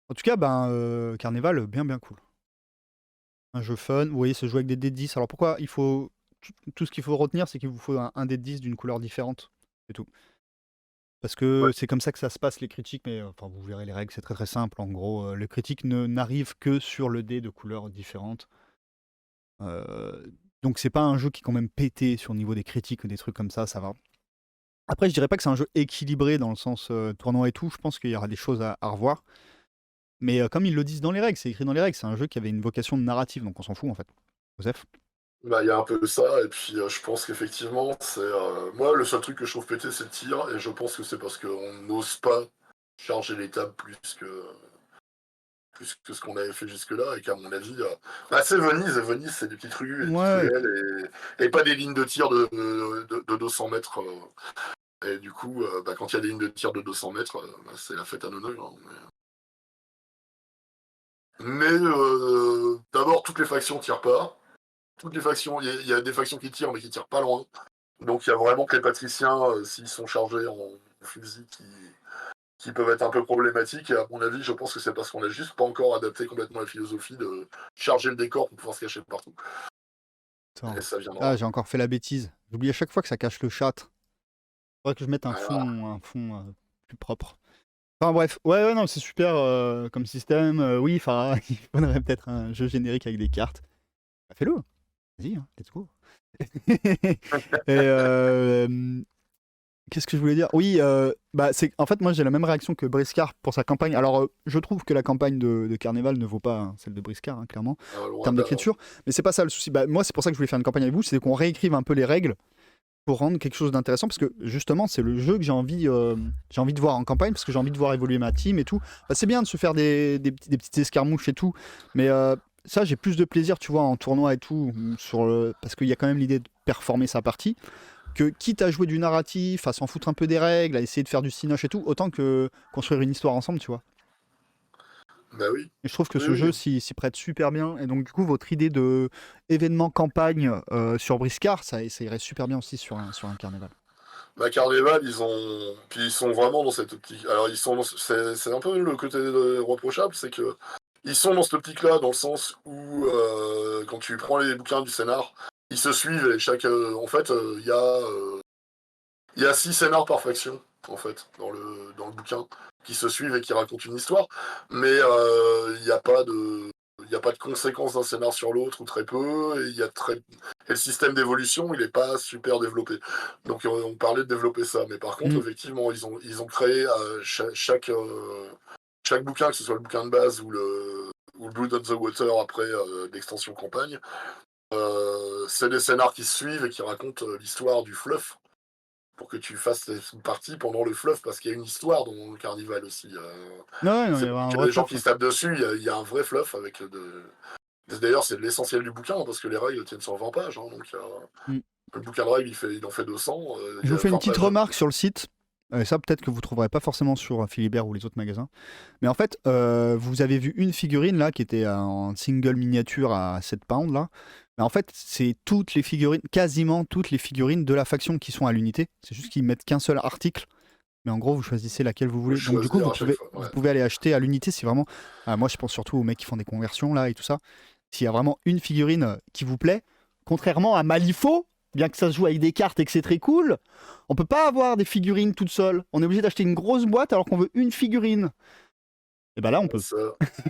En tout cas, Carnival, bien cool. Un jeu fun. Vous voyez, se joue avec des dés de 10. Alors pourquoi il faut. Tout ce qu'il faut retenir, c'est qu'il vous faut un dé de 10 d'une couleur différente. C'est tout. Parce que ouais. c'est comme ça que ça se passe, les critiques, mais enfin, vous verrez les règles, c'est très simple. En gros, les critiques n'arrivent que sur le dé de couleurs différentes. Donc c'est pas un jeu qui est quand même pété sur le niveau des critiques ou des trucs comme ça va. Après, je dirais pas que c'est un jeu équilibré dans le sens tournoi et tout, je pense qu'il y aura des choses à revoir. Mais comme ils le disent dans les règles, c'est écrit dans les règles, c'est un jeu qui avait une vocation de narrative, donc on s'en fout en fait. Joseph? Bah, il y a un peu de ça, et puis je pense qu'effectivement, moi, le seul truc que je trouve pété, c'est le tir, et je pense que c'est parce qu'on n'ose pas charger les tables plus que ce qu'on avait fait jusque-là, et qu'à mon avis, c'est Venise, et Venise, c'est des petites rues, et des petites Ouais. ruelles, et pas des lignes de tir de 200 mètres. Et du coup, quand il y a des lignes de tir de 200 mètres, c'est la fête à Nonoeul. Hein, mais d'abord, toutes les factions tirent pas. Toutes les factions, il y a des factions qui tirent, mais qui tirent pas loin. Donc il y a vraiment que les patriciens, s'ils sont chargés en fusil, qui peuvent être un peu problématiques. Et à mon avis, je pense que c'est parce qu'on n'a juste pas encore adapté complètement la philosophie de charger le décor pour pouvoir se cacher partout. Attends. Et ça Ah, viendra. j'ai encore fait la bêtise. J'oublie à chaque fois que ça cache le chat. Faudrait que je mette Voilà. un fond plus propre. Enfin bref, ouais, non, c'est super comme système. Oui, enfin, il faudrait peut-être un jeu générique avec des cartes. Bah, fais-le. Vas-y, hein, let's go. Et qu'est-ce que je voulais dire? Oui, en fait, moi j'ai la même réaction que Briscard pour sa campagne. Alors, je trouve que la campagne de Carnival ne vaut pas celle de Briscard, hein, clairement, en Loin termes de là. d'écriture. Mais c'est pas ça le souci. Moi, c'est pour ça que je voulais faire une campagne avec vous, c'est qu'on réécrive un peu les règles pour rendre quelque chose d'intéressant, parce que justement, c'est le jeu que j'ai envie de voir en campagne, parce que j'ai envie de voir évoluer ma team et tout. C'est bien de se faire des petites escarmouches et tout, mais ça, j'ai plus de plaisir, tu vois, en tournoi et tout, parce qu'il y a quand même l'idée de performer sa partie que quitte à jouer du narratif, à s'en foutre un peu des règles, à essayer de faire du cinoche et tout, autant que construire une histoire ensemble, tu vois. Bah oui. Et je trouve que Oui, ce jeu oui. s'y prête super bien. Et donc, du coup, votre idée de événement campagne sur Briscard, ça irait super bien aussi sur un carnaval. Carnival, puis ils sont vraiment dans cette optique. Alors, c'est un peu le côté reprochable, c'est que ils sont dans cette optique-là, dans le sens où, quand tu prends les bouquins du scénar, ils se suivent et en fait, il y a 6 scénars par faction, en fait, dans le bouquin, qui se suivent et qui racontent une histoire, mais il n'y a pas de conséquences d'un scénar sur l'autre, ou très peu, et le système d'évolution, il n'est pas super développé. Donc on parlait de développer ça, mais par contre, Mm. effectivement, ils ont créé chaque bouquin, que ce soit le bouquin de base ou le Blood on the Water après l'extension campagne, c'est des scénars qui se suivent et qui racontent l'histoire du fluff pour que tu fasses une partie pendant le fluff, parce qu'il y a une histoire dans le carnival aussi. Ouais, non, il y C'est avait pas un que vrai des gens fluff. qui se tapent dessus, il y a un vrai fluff avec D'ailleurs, c'est l'essentiel du bouquin, parce que les règles tiennent sur 20 pages. Hein, donc, Mm. le bouquin de règles, il en fait 200. Je vous fais une Enfin, petite remarque sur le site. Ça, peut-être que vous trouverez pas forcément sur Philibert ou les autres magasins. Mais en fait, vous avez vu une figurine là qui était en single miniature à 7 pounds là. Mais en fait, c'est toutes les figurines, quasiment toutes les figurines de la faction qui sont à l'unité. C'est juste qu'ils mettent qu'un seul article. Mais en gros, vous choisissez laquelle vous faut voulez. Donc du coup, choisir à chaque fois. vous Ouais. pouvez aller acheter à l'unité si vraiment. Moi, je pense surtout aux mecs qui font des conversions là et tout ça. S'il y a vraiment une figurine qui vous plaît, contrairement à Malifaux, bien que ça se joue avec des cartes et que c'est très cool, on peut pas avoir des figurines toutes seules. On est obligé d'acheter une grosse boîte alors qu'on veut une figurine. Et bah là, on peut. C'est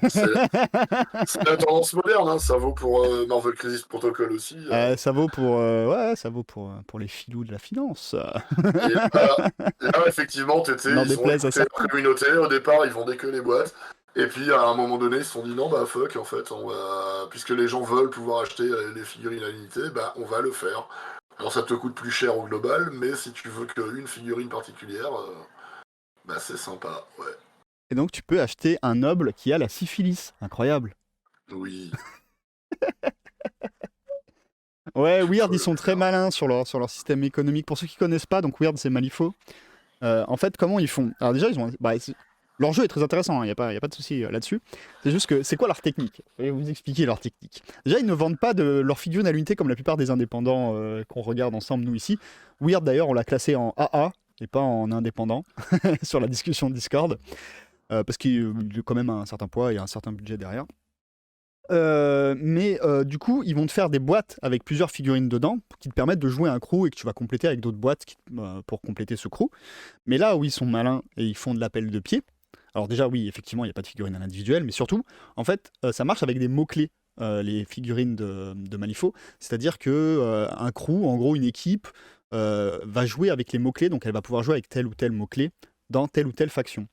c'est la tendance moderne, hein. Ça vaut pour Marvel Crisis Protocol aussi. Ça vaut pour, ouais, ça vaut pour les filous de la finance. Et là, effectivement, N'en ils ont déplaise à écouté la certains. communauté. Au départ, ils vendaient que les boîtes. Et puis à un moment donné, ils se sont dit non, bah fuck, en fait, puisque les gens veulent pouvoir acheter les figurines à l'unité, bah on va le faire. Alors ça te coûte plus cher au global, mais si tu veux qu'une figurine particulière, bah c'est sympa, ouais. Et donc, tu peux acheter un noble qui a la syphilis. Incroyable. Oui, Ouais, tu Weird, peux ils le sont très faire. malins sur leur système économique. Pour ceux qui connaissent pas, donc Weird, c'est Malifaux. En fait, comment ils font? Alors déjà, leur jeu est très intéressant, il n'y a, y a pas de souci là-dessus. C'est juste que c'est quoi leur technique? Je vais vous expliquer leur technique. Déjà, ils ne vendent pas de leur figurine à l'unité comme la plupart des indépendants qu'on regarde ensemble, nous ici. Weird, d'ailleurs, on l'a classé en AA et pas en indépendant sur la discussion Discord, parce qu'il a quand même un certain poids et un certain budget derrière. Du coup, ils vont te faire des boîtes avec plusieurs figurines dedans qui te permettent de jouer un crew et que tu vas compléter avec d'autres boîtes pour compléter ce crew. Mais là où ils sont malins et ils font de l'appel de pied, alors déjà oui, effectivement, il n'y a pas de figurines à l'individuel, mais surtout, en fait, ça marche avec des mots-clés, les figurines de Malifaux. C'est-à-dire que un crew, en gros une équipe, va jouer avec les mots-clés, donc elle va pouvoir jouer avec tel ou tel mot-clé dans telle ou telle faction.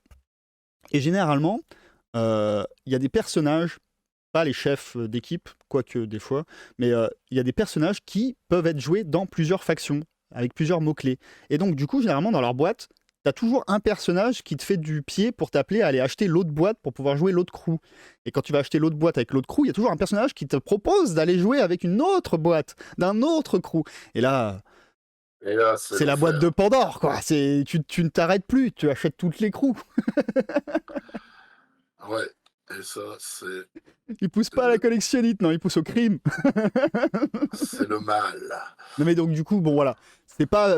Et généralement, il y a des personnages, pas les chefs d'équipe, quoique des fois, mais il y a des personnages qui peuvent être joués dans plusieurs factions, avec plusieurs mots-clés. Et donc, du coup, généralement, dans leur boîte, t'as toujours un personnage qui te fait du pied pour t'appeler à aller acheter l'autre boîte pour pouvoir jouer l'autre crew. Et quand tu vas acheter l'autre boîte avec l'autre crew, il y a toujours un personnage qui te propose d'aller jouer avec une autre boîte, d'un autre crew. Et là, Et là, c'est c'est la boîte de l'enfer. Pandore, quoi. Tu ne t'arrêtes plus, tu achètes toutes les crews. Ouais, et ça, c'est Ils poussent pas à la le, collectionnite, non, ils poussent au crime. c'est le mal. Non mais donc du coup, bon voilà, c'est pas,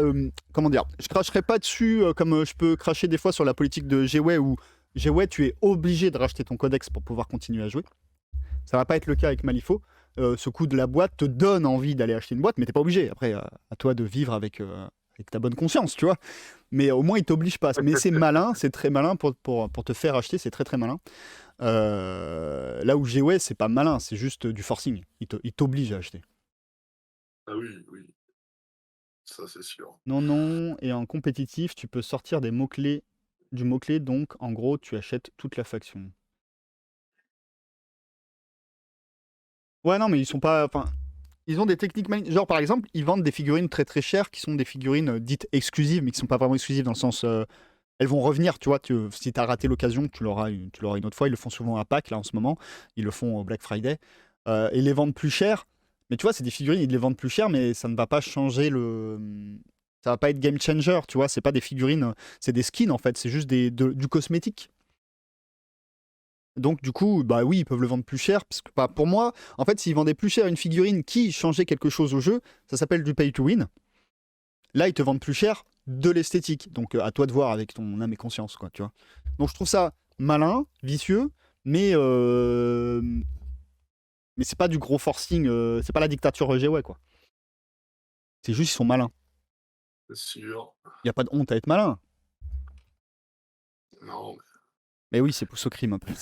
comment dire, je cracherai pas dessus comme je peux cracher des fois sur la politique de Gwei où Gwei tu es obligé de racheter ton codex pour pouvoir continuer à jouer. Ça va pas être le cas avec Malifaux. Ce coup de la boîte te donne envie d'aller acheter une boîte, mais t'es pas obligé. Après, à toi de vivre avec ta bonne conscience, tu vois. Mais au moins, il t'oblige pas. Mais c'est malin, c'est très malin pour te faire acheter, c'est très très malin. Là où Gwei, c'est pas malin, c'est juste du forcing. Il t'oblige à acheter. Ah oui, oui, ça c'est sûr. Non, non, et en compétitif, tu peux sortir des mots-clés du mot-clé, donc en gros, tu achètes toute la faction. Ouais, non, mais ils sont pas. Enfin, ils ont des techniques. Genre, par exemple, ils vendent des figurines très très chères qui sont des figurines dites exclusives, mais qui sont pas vraiment exclusives dans le sens. Elles vont revenir, tu vois. Si t'as raté l'occasion, tu l'auras une autre fois. Ils le font souvent à Pâques, là, en ce moment. Ils le font au Black Friday. Et ils les vendent plus cher. Mais tu vois, c'est des figurines, ils les vendent plus cher, mais ça ne va pas changer le. Ça va pas être game changer, tu vois. C'est pas des figurines, c'est des skins en fait. C'est juste du cosmétique. Donc du coup, bah oui, ils peuvent le vendre plus cher. Parce que bah, pour moi, en fait, s'ils vendaient plus cher une figurine qui changeait quelque chose au jeu, ça s'appelle du pay to win. Là, ils te vendent plus cher de l'esthétique. Donc à toi de voir avec ton âme et conscience, quoi, tu vois. Donc je trouve ça malin, vicieux, mais mais c'est pas du gros forcing. C'est pas la dictature Gwei, quoi. C'est juste ils sont malins. C'est sûr. Il y a pas de honte à être malin. Non, Mais oui, c'est pousse au crime un peu.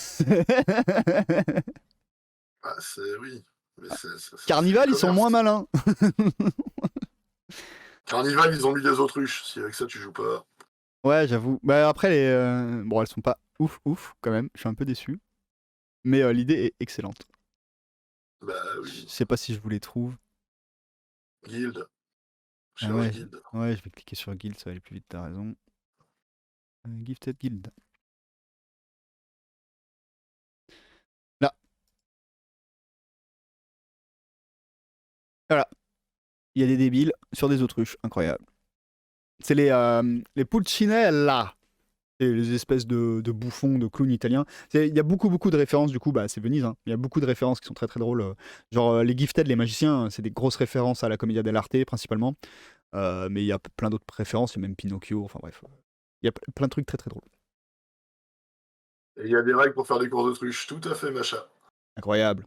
bah, c'est oui. Mais c'est du Carnival, ils sont moins commerce. malins. Carnival, ils ont mis des autruches. Si avec ça tu joues pas. Ouais, j'avoue. Bah après, bon, elles sont pas ouf, ouf, quand même. Je suis un peu déçu. Mais l'idée est excellente. Bah Je oui. sais pas si je vous les trouve. Guild. Ah Cherche ouais, guild. ouais, je vais cliquer sur Guild, ça va aller plus vite, t'as raison. Gifted Guild. Là, voilà. Il y a des débiles sur des autruches. Incroyable. C'est les Pulcinella. C'est les espèces de bouffons, de clowns italiens. Il y a beaucoup, beaucoup de références, du coup, bah, c'est Venise. Hein. Il y a beaucoup de références qui sont très, très drôles. Genre, les Gifted, les magiciens, c'est des grosses références à la Commedia dell'arte, principalement. Mais il y a plein d'autres références. Il y a même Pinocchio. Enfin, bref. Il y a plein de trucs très, très drôles. Et il y a des règles pour faire des courses d'autruche. Tout à fait, Macha. Incroyable.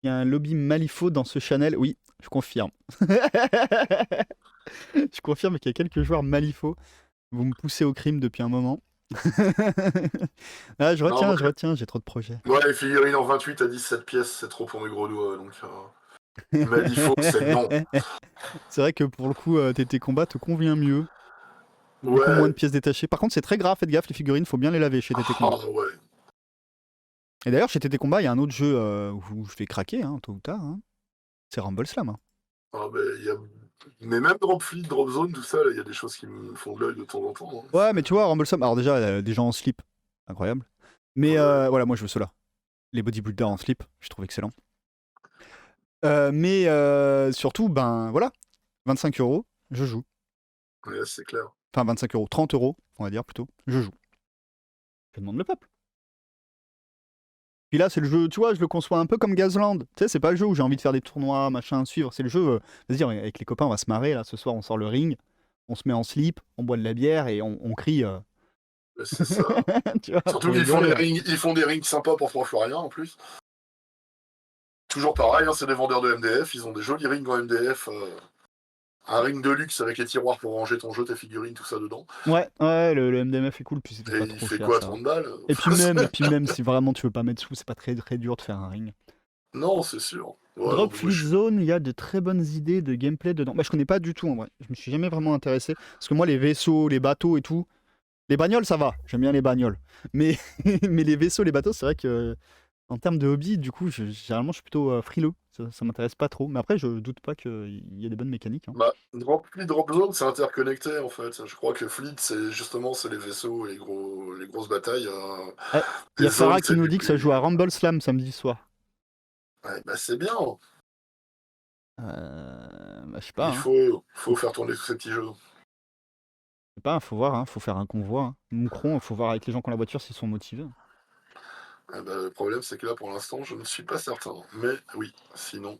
Il y a un lobby Malifaux dans ce channel. Oui, je confirme. Je confirme qu'il y a quelques joueurs Malifaux. Vous me poussez au crime depuis un moment. Ah, Non, je retiens, j'ai trop de projets. moi, les figurines en 28 à 17 pièces, c'est trop pour mes gros doigts. Donc, Malifaux, c'est non. C'est vrai que pour le coup, TT Combat te convient mieux. Beaucoup moins de Ouais. pièces détachées. Par contre, c'est très grave, faites gaffe, les figurines, faut bien les laver chez TT Combat. Ah ouais. Et d'ailleurs, chez TT Combat, il y a un autre jeu où je vais craquer, hein, tôt ou tard. Hein. C'est Rumble Slam. Hein. Ah, mais même Drop Fleet, Drop Zone, tout ça, il y a des choses qui me font de l'œil de temps en temps. Hein. Ouais, mais tu vois, Rumble Slam, alors déjà, des gens en slip, incroyable. Mais Ouais. voilà, moi je veux cela. Les bodybuilders en slip, je trouve excellent. Mais surtout, ben voilà, 25 euros, je joue. Ouais, c'est clair. Enfin, 25 euros, 30 euros, on va dire plutôt, je joue. Je demande le peuple. Puis là, c'est le jeu, tu vois, je le conçois un peu comme Gazland. Tu sais, c'est pas le jeu où j'ai envie de faire des tournois, machin, suivre. C'est le jeu, vas-y, avec les copains, on va se marrer, là, ce soir, on sort le ring, on se met en slip, on boit de la bière et on crie. C'est ça. Tu vois, Surtout pour qu'ils font rigoler. ils font des rings sympas pour 3 fois rien en plus. Toujours pareil, hein, c'est des vendeurs de MDF, ils ont des jolis rings en MDF. Un ring de luxe avec les tiroirs pour ranger ton jeu, tes figurines, tout ça dedans. Ouais, le MDMF est cool, puis c'était Et pas il trop fait cher, quoi, ça va. 30 balles? Et puis même, si vraiment tu veux pas mettre sous, c'est pas très, très dur de faire un ring. Non, c'est sûr. Ouais, non, Drop mais moi, Fleet Zone, il y a de très bonnes idées de gameplay dedans. Bah, je connais pas du tout en vrai. Je me suis jamais vraiment intéressé. Parce que moi, les vaisseaux, les bateaux et tout. Les bagnoles, ça va. J'aime bien les bagnoles. Mais, mais les vaisseaux, les bateaux, c'est vrai que en termes de hobby, du coup, généralement, je suis plutôt frileux. Ça m'intéresse pas trop. Mais après, je doute pas qu'il y ait des bonnes mécaniques. Hein. Bah, Drop Fleet, Drop Zone, c'est interconnecté en fait. Je crois que Fleet, c'est les vaisseaux et les grosses batailles. Ah, il y Et a Farah Zone, qui c'est nous du dit que ça joue à plus. Rumble Slam samedi soir. Ouais, bah, c'est bien. Bah, je sais pas. Il Hein. faut faire tourner tous ces petits jeux. Je sais pas, faut voir, hein. Faut faire un convoi. Hein. Moucron, faut voir avec les gens qui ont la voiture s'ils sont motivés. Bah, le problème, c'est que là, pour l'instant, je ne suis pas certain. Mais oui, sinon.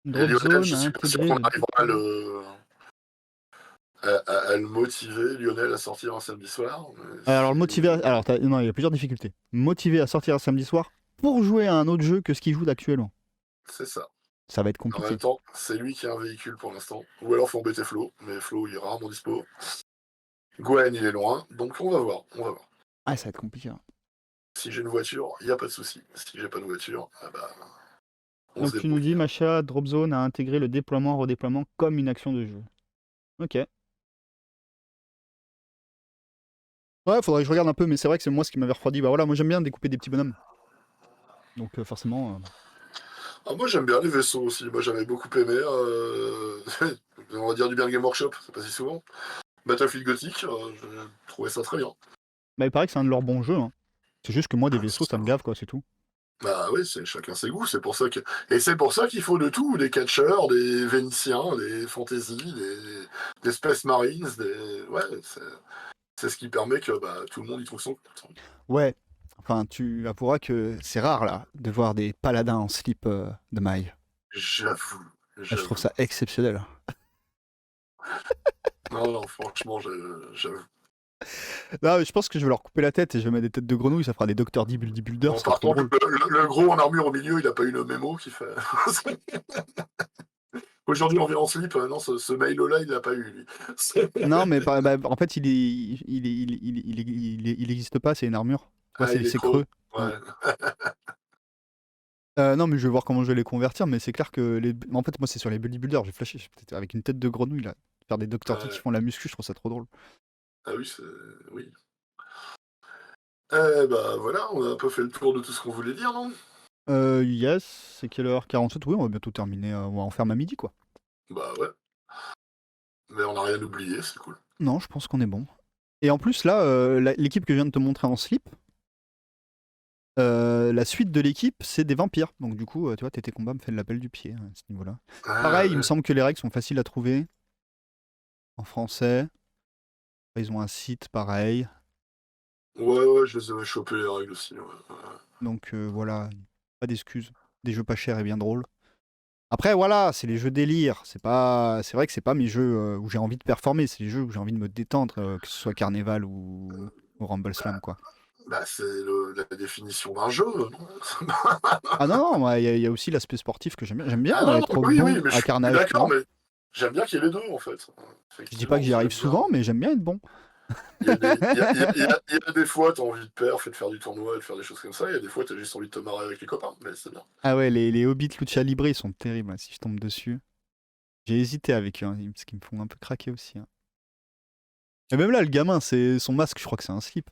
Et Drop Lionel, Zone je a suis pas sûr intégré qu'on le arrivera déploiement. à le motiver, Lionel, à sortir un samedi soir. Mais Alors, le motiver. Alors, non, il y a plusieurs difficultés. Motiver à sortir un samedi soir pour jouer à un autre jeu que ce qu'il joue d'actuellement. c'est ça. Ça va être En même compliqué. temps, c'est lui qui a un véhicule pour l'instant. Ou alors faut embêter Flo, mais Flo il est rarement dispo. Gwen il est loin, donc on va voir, on va voir. Ah, ça va être compliqué. Hein. Si j'ai une voiture, il n'y a pas de souci. Si j'ai pas de voiture, ah bah, on se Donc, tu nous dis, débrouille. Macha, Drop Zone a intégré le déploiement-redéploiement comme une action de jeu. Ok. Ouais, faudrait que je regarde un peu, mais c'est vrai que c'est moi ce qui m'avait refroidi. Bah voilà, moi j'aime bien découper des petits bonhommes. Donc, forcément. Ah, moi j'aime bien les vaisseaux aussi, moi j'avais beaucoup aimé, on va dire du bien Game Workshop, c'est pas si souvent. Battlefield Gothic, je trouvais ça très bien. Bah, il paraît que c'est un de leurs bons jeux. Hein. C'est juste que moi, des Ah, vaisseaux, ça me gave, quoi, c'est tout. bah oui, c'est chacun ses goûts, c'est pour ça que. Et c'est pour ça qu'il faut de tout, des catcheurs, des Vénitiens, des fantasy, des Space Marines, Ouais, c'est ce qui permet que bah, tout le monde y trouve son compte. Ouais. Enfin, tu avoueras que c'est rare, là, de voir des paladins en slip de maille. J'avoue, Ah, je trouve j'avoue. ça exceptionnel. Non, non, franchement, j'avoue. Là, je pense que je vais leur couper la tête et je vais mettre des têtes de grenouille, ça fera des Dr. Builder, Bon, ce serait par trop contre, drôle. le gros en armure au milieu, il a pas eu le mémo qui fait. Aujourd'hui, on vient en slip, non, ce mail-là, il l'a pas eu, lui. Non, mais en fait, il existe pas, c'est une armure. Tu vois, Ah, il est c'est creux. creux. Ouais. Ouais. Non, mais je vais voir comment je vais les convertir, mais c'est clair que en fait, moi, c'est sur les bodybuilders. J'ai flashé, peut-être avec une tête de grenouille, là. Faire des Dr. T qui font la muscu, je trouve ça trop drôle. Ah oui, oui. Eh bah voilà, on a un peu fait le tour de tout ce qu'on voulait dire, non? Yes, c'est quelle heure? 47, oui, on va bientôt terminer. On va en faire ma midi, quoi. Bah ouais. Mais on n'a rien oublié, c'est cool. Non, je pense qu'on est bon. Et en plus, là, l'équipe que je viens de te montrer en slip, la suite de l'équipe, c'est des vampires. Donc, du coup, tu vois, TT Combat me fait l'appel du pied à ce niveau-là. Ah Pareil, il me ouais. semble que les règles sont faciles à trouver en français. Ils ont un site pareil. Ouais, ouais, je les avais chopés les règles aussi. Ouais. Donc, voilà, pas d'excuses. Des jeux pas chers et bien drôles. Après, voilà, c'est les jeux délire. C'est vrai que c'est pas mes jeux où j'ai envie de performer. C'est les jeux où j'ai envie de me détendre, que ce soit Carnival ou Rumble Slam, quoi. Bah c'est la définition d'un jeu, non? Ah non, non, moi, il y a aussi l'aspect sportif que j'aime bien. J'aime bien Ah non, être oui, oui, bon mais je à suis Carnage, tu d'accord, vois. mais j'aime bien qu'il y ait les deux, en fait. Je dis pas que Effectivement, j'y arrive j'aime bien. souvent, mais j'aime bien être bon. Il y a il y a des fois, t'as envie de perf et de faire du tournoi et de faire des choses comme ça. Il y a des fois, t'as juste envie de te marrer avec les copains, mais c'est bien. Ah ouais, les Hobbits Lucha Libre, ils sont terribles, hein, si je tombe dessus. J'ai hésité avec eux, hein, parce qu'ils me font un peu craquer aussi. Hein. Et même là, le gamin, c'est son masque, je crois que c'est un slip.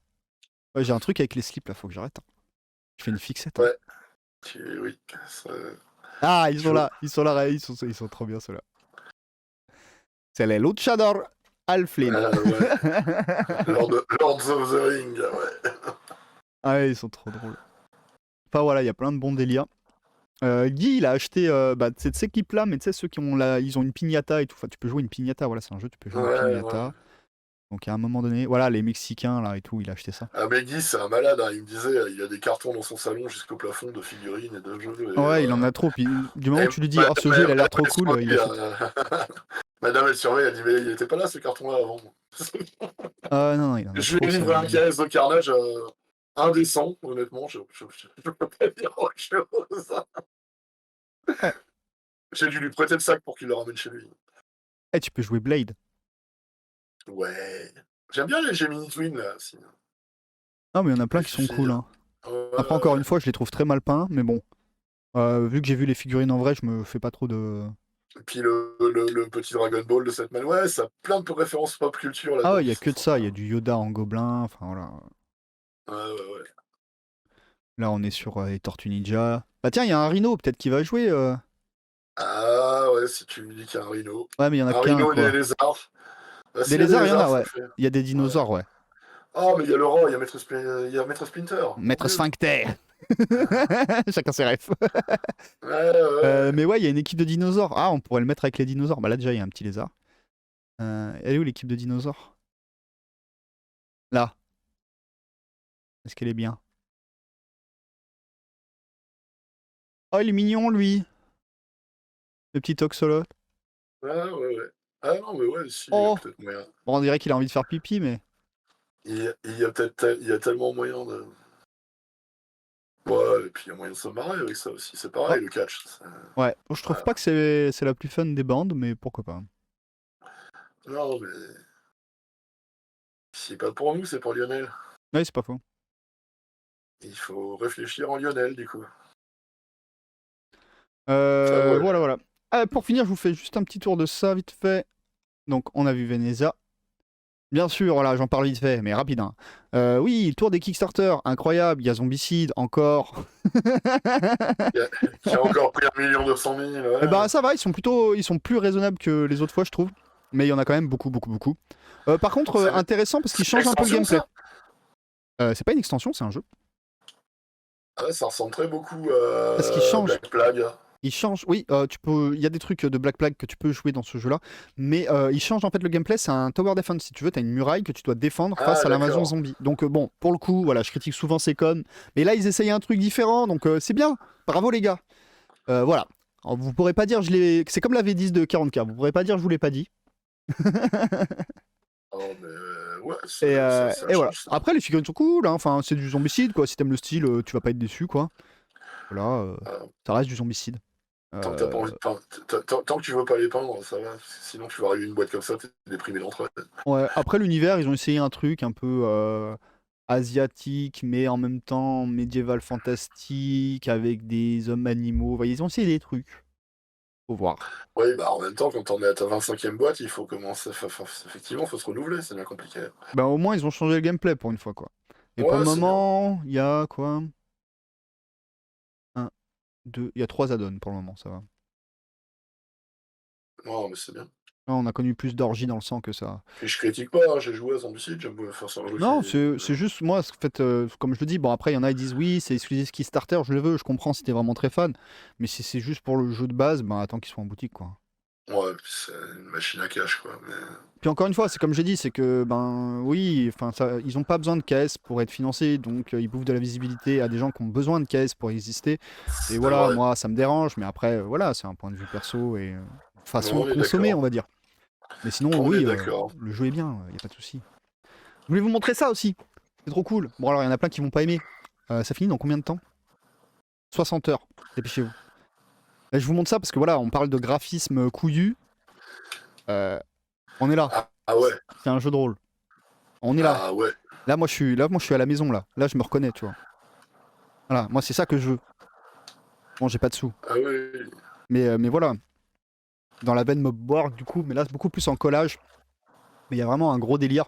Ouais, j'ai un truc avec les slips là, faut que j'arrête, hein. Je fais une fixette, hein. Ouais, oui. Ah, Tu veux. ils sont là, ils sont trop bien ceux-là. C'est les luchador Alflin. Ouais. Lords of the Ring, ouais. Ah ouais, ils sont trop drôles. Enfin voilà, il y a plein de bons délires. Guy, il a acheté c'est de ces clips-là, mais tu sais, ceux qui ont ils ont une piñata et tout. Enfin, tu peux jouer une piñata, voilà, c'est un jeu, tu peux jouer une Ouais, ouais. piñata. Donc à un moment donné, voilà, les Mexicains là et tout, il a acheté ça. Ah, mais Guy, c'est un malade, hein. Il me disait, il y a des cartons dans son salon jusqu'au plafond de figurines et de jeux. Ouais, il en a trop. Puis du moment Et où tu lui dis, oh, madame, ce jeu, il a l'air trop elle cool, il surveille, achète. madame, elle surveille, elle dit, mais il était pas là ce carton-là avant. Ah non, il en a Je lui trop, ai ça. livré un caisse de carnage indécent, honnêtement, je peux pas dire autre chose. Ouais. J'ai dû lui prêter le sac pour qu'il le ramène chez lui. Eh, tu peux jouer Blade. Ouais. J'aime bien les Gemini Twin, là, aussi. Non, mais il y en a plein Les qui sont filles. cool, hein. Ouais, Après, encore une ouais. fois, je les trouve très mal peints, mais bon. Vu que j'ai vu les figurines en vrai, je me fais pas trop de. Et puis le petit Dragon Ball de cette manière. Ouais, ça a plein de références pop culture Ah ouais, là-dedans il y qui a sont que de ça, il y sympas. a du Yoda en gobelin, enfin voilà. Ouais, ouais, ouais. Là, on est sur les Tortues Ninja. Bah tiens, il y a un rhino, peut-être qu'il va jouer. Ah ouais, si tu me dis qu'il y a un rhino. Ouais, mais il y en a Un qu'un, rhino et des quoi. lézards. Bah, Des s'il y a des lézards, il y en lézards, a, ça ouais. le fait. Il y a des Ouais. dinosaures, ouais. Ah, mais il y a le rang, il y a Maître Splinter. Mon Maître Dieu. Sphincter. Chacun ses refs. Ouais, ouais, ouais. Mais ouais, il y a une équipe de dinosaures. Ah, on pourrait le mettre avec les dinosaures. Bah là, déjà, il y a un petit lézard. Elle est où l'équipe de dinosaures? Là. Est-ce qu'elle est bien? Oh, il est mignon, lui. Le petit oxolote. Ouais, ouais, ouais. Ah non, mais ouais, si, il y a Oh! peut-être moyen. Bon, on dirait qu'il a envie de faire pipi, mais. Il y a tellement moyen de. Ouais, et puis il y a moyen de se marrer avec ça aussi. C'est Oh, pareil, le catch. ouais. Bon, je trouve Ouais. pas que c'est la plus fun des bandes, mais pourquoi pas. Non, mais c'est pas pour nous, c'est pour Lionel. Ouais, c'est pas faux. Il faut réfléchir en Lionel, du coup. Enfin, voilà. Voilà, voilà. Pour finir, je vous fais juste un petit tour de ça, vite fait. Donc, on a vu Veneza. Bien sûr, voilà, j'en parle vite fait, mais rapide, hein. Oui, le tour des Kickstarter, incroyable. Il y a Zombicide, encore. Qui a encore pris 1 200 000, Eh ouais. bah, ça va, ils sont plus raisonnables que les autres fois, je trouve. Mais il y en a quand même beaucoup, beaucoup, beaucoup. Par contre, C'est intéressant parce qu'ils c'est une changent un peu le extension, gameplay. ça? C'est pas une extension, c'est un jeu. Ah ouais, ça ressemble très beaucoup Parce qu'ils à changent. Black Plague. Ils changent. Oui, il y a des trucs de Black Plague que tu peux jouer dans ce jeu-là. Mais ils changent en fait le gameplay. C'est un tower defense. Si tu veux, t'as une muraille que tu dois défendre face Ah, à l'invasion d'accord. zombie. Donc, bon, pour le coup, voilà, je critique souvent ces connes. Mais là, ils essayent un truc différent. Donc, c'est bien. Bravo, les gars. Voilà. Alors, vous pourrez pas dire, c'est comme la V10 de 40K. Vous pourrez pas dire, je vous l'ai pas dit. Oh, mais ouais, ça Et voilà. change, ça. Après, les figurines sont cool, hein. Enfin, c'est du zombicide, quoi. Si t'aimes le style, tu vas pas être déçu, quoi. Voilà, Ah, ça reste du zombicide. tant que t'as pas envie de peindre, tant que tu veux pas les peindre, ça va. Sinon, tu vas arriver une boîte comme ça, t'es déprimé d'entrée. Ouais. Après, l'univers, ils ont essayé un truc un peu asiatique, mais en même temps médiéval fantastique, avec des hommes animaux. Enfin, ils ont essayé des trucs. Faut voir. Oui, bah en même temps, quand on est à ta 25e boîte, il faut commencer. Effectivement, il faut se renouveler, c'est bien compliqué. Ben, au moins, ils ont changé le gameplay pour une fois, quoi. Et pour le Ouais, c'est bien. moment, il y a quoi? Un, deux, il y a 3 add-ons pour le moment, ça va. Non, mais c'est bien. Là, on a connu plus d'orgie dans le sang que ça. Et je critique pas, hein, j'ai joué à Zombicide, j'aime bien faire ça un jeu qui. Non, c'est juste moi, en fait, comme je le dis, bon après il y en a qui disent oui, c'est exclusif Kickstarter, je le veux, je comprends si t'es vraiment très fan, mais si c'est juste pour le jeu de base, ben attends qu'il soit en boutique quoi. Ouais, puis c'est une machine à cash, quoi. Mais. Puis encore une fois, c'est comme j'ai dit, c'est que ben oui, enfin ils ont pas besoin de caisse pour être financés, donc ils bouffent de la visibilité à des gens qui ont besoin de caisse pour exister. Et C'est voilà, vrai. moi ça me dérange, mais après voilà, c'est un point de vue perso et façon Non, de on est consommer, on d'accord. va dire. Mais sinon On est oui, d'accord. le jeu est bien, y a pas de souci. Je voulais vous montrer ça aussi, c'est trop cool. Bon alors il y en a plein qui vont pas aimer. Ça finit dans combien de temps? 60 heures. Dépêchez-vous. Là, je vous montre ça parce que voilà, on parle de graphisme couillu. Euh, on est là. Ah ouais. C'est un jeu de rôle. On est là. Ah ouais. Là, moi, je suis à la maison là. Là, je me reconnais, tu vois. Voilà, moi, c'est ça que je veux. Bon, j'ai pas de sous, Ah ouais. mais voilà. Dans la veine mob board, du coup, mais là, c'est beaucoup plus en collage. Mais il y a vraiment un gros délire.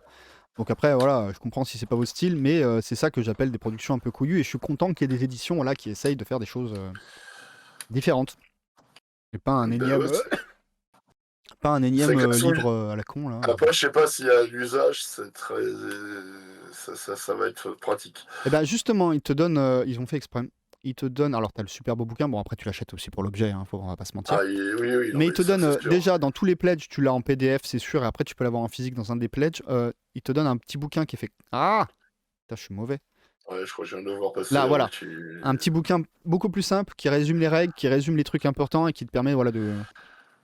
Donc après, voilà, je comprends si c'est pas votre style, mais c'est ça que j'appelle des productions un peu couillues. Et je suis content qu'il y ait des éditions là qui essayent de faire des choses différentes. Et Ben ouais, pas un c'est énième clair. livre à la con là. Après, je sais pas si à l'usage, c'est très. Ça va être pratique. Et ben justement, ils te donnent, ils ont fait exprès. Ils te donnent, alors t'as le super beau bouquin, bon après tu l'achètes aussi pour l'objet, hein, on va pas se mentir. Ah, oui, oui, non, Mais ils mais te ça, donnent c'est sûr. déjà dans tous les pledges, tu l'as en PDF, c'est sûr, et après tu peux l'avoir en physique dans un des pledges. Ils te donnent un petit bouquin qui est fait. Ah putain, je suis mauvais. Ouais, je crois que je viens de le voir passer Là, là où voilà. tu. Un petit bouquin beaucoup plus simple qui résume les règles, qui résume les trucs importants et qui te permet voilà, de.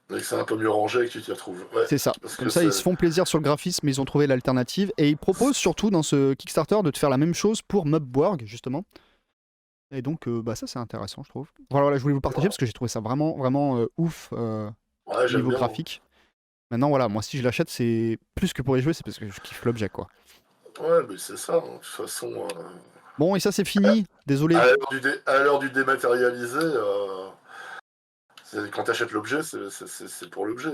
Mais que c'est un peu mieux rangé et que tu t'y retrouves. Ouais, C'est ça. parce Comme que ça, ils c'est. se font plaisir sur le graphisme, mais ils ont trouvé l'alternative. Et ils proposent surtout dans ce Kickstarter de te faire la même chose pour Mobborg, justement. Et donc, bah, ça, c'est intéressant, je trouve. Voilà, je voulais vous partager parce que j'ai trouvé ça vraiment, vraiment ouf Ouais, j'aime niveau bien, hein. graphique. Maintenant, voilà, moi, si je l'achète, c'est plus que pour y jouer, c'est parce que je kiffe l'objet, quoi. Ouais, mais c'est ça, hein. De toute façon, Bon, et ça, c'est fini. Désolé. à l'heure du dématérialisé, quand t'achètes l'objet, c'est pour l'objet.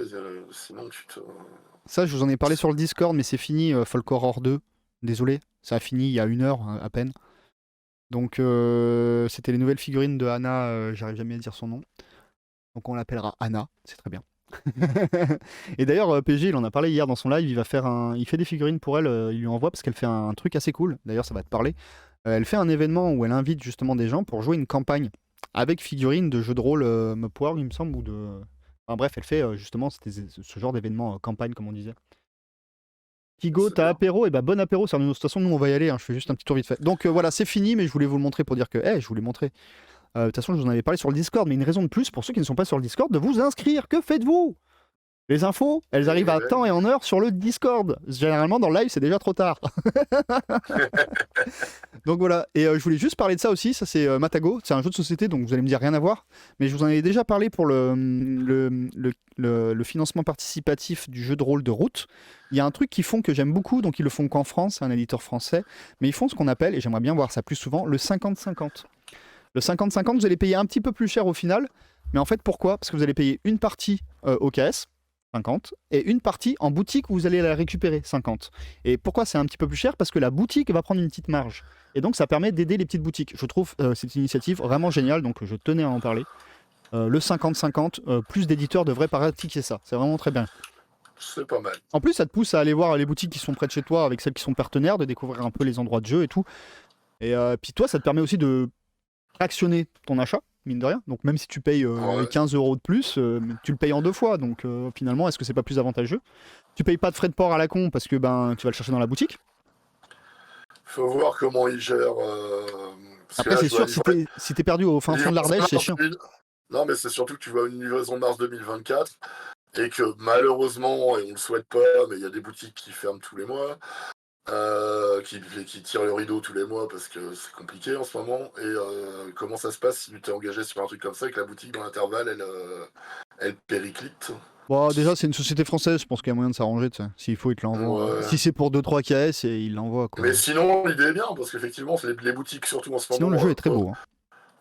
Sinon, tu te. Ça, je vous en ai parlé sur le Discord, mais c'est fini, Folk Horror 2. Désolé, ça a fini il y a 1 heure à peine. Donc, c'était les nouvelles figurines de Anna, j'arrive jamais à dire son nom. Donc, on l'appellera Anna, c'est très bien. Et d'ailleurs, PG, il en a parlé hier dans son live, il fait des figurines pour elle, il lui envoie parce qu'elle fait un truc assez cool. D'ailleurs, ça va te parler. Elle fait un événement où elle invite justement des gens pour jouer une campagne avec figurines de jeux de rôle Mopwar, il me semble, ou de. Enfin, bref, elle fait justement ce genre d'événement campagne, comme on disait. Kigo, C'est t'as bien. apéro? Et bah bon apéro, de toute façon, nous on va y aller, hein, je fais juste un petit tour vite fait. Donc voilà, c'est fini, mais je voulais vous le montrer pour dire que, je voulais montrer. De toute façon, je vous en avais parlé sur le Discord, mais une raison de plus pour ceux qui ne sont pas sur le Discord de vous inscrire. Que faites-vous? Les infos, elles arrivent Et à ouais. temps et en heure sur le Discord. Généralement, dans le live, c'est déjà trop tard. Donc voilà, et je voulais juste parler de ça aussi, ça c'est Matago, c'est un jeu de société, donc vous allez me dire rien à voir, mais je vous en avais déjà parlé pour le financement participatif du jeu de rôle de route. Il y a un truc qu'ils font que j'aime beaucoup, donc ils le font qu'en France, c'est un éditeur français, mais ils font ce qu'on appelle, et j'aimerais bien voir ça plus souvent, le 50-50. Le 50-50, vous allez payer un petit peu plus cher au final, mais en fait pourquoi? Parce que vous allez payer une partie au KS, 50, et une partie en boutique où vous allez la récupérer, 50. Et pourquoi c'est un petit peu plus cher? Parce que la boutique va prendre une petite marge. Et donc ça permet d'aider les petites boutiques. Je trouve cette initiative vraiment géniale, donc je tenais à en parler. Le 50-50, plus d'éditeurs devraient pratiquer ça. C'est vraiment très bien. C'est pas mal. En plus, ça te pousse à aller voir les boutiques qui sont près de chez toi avec celles qui sont partenaires, de découvrir un peu les endroits de jeu et tout. Et puis toi, ça te permet aussi de fractionner ton achat, mine de rien. Donc même si tu payes Ouais. 15 € de plus, tu le payes en 2 fois. Donc finalement, est-ce que c'est pas plus avantageux? Tu payes pas de frais de port à la con parce que ben tu vas le chercher dans la boutique. Faut voir comment ils gèrent. Parce que Après, là, c'est je vois sûr, si t'es perdu au fin fond de livraison l'Ardèche, c'est mars chiant. 2000. Non, mais c'est surtout que tu vois une livraison mars 2024 et que malheureusement, et on le souhaite pas, mais il y a des boutiques qui ferment tous les mois, qui tirent le rideau tous les mois parce que c'est compliqué en ce moment. Et comment ça se passe si tu t'es engagé sur un truc comme ça et que la boutique, dans l'intervalle, elle périclite? Bon, déjà, c'est une société française, je pense qu'il y a moyen de s'arranger, tu sais. S'il faut, il te l'envoie. Ouais. Si c'est pour 2-3 KS, et il l'envoie, quoi. Mais sinon, l'idée est bien parce qu'effectivement, les boutiques, surtout en ce Sinon, le moment, jeu est très beau, hein.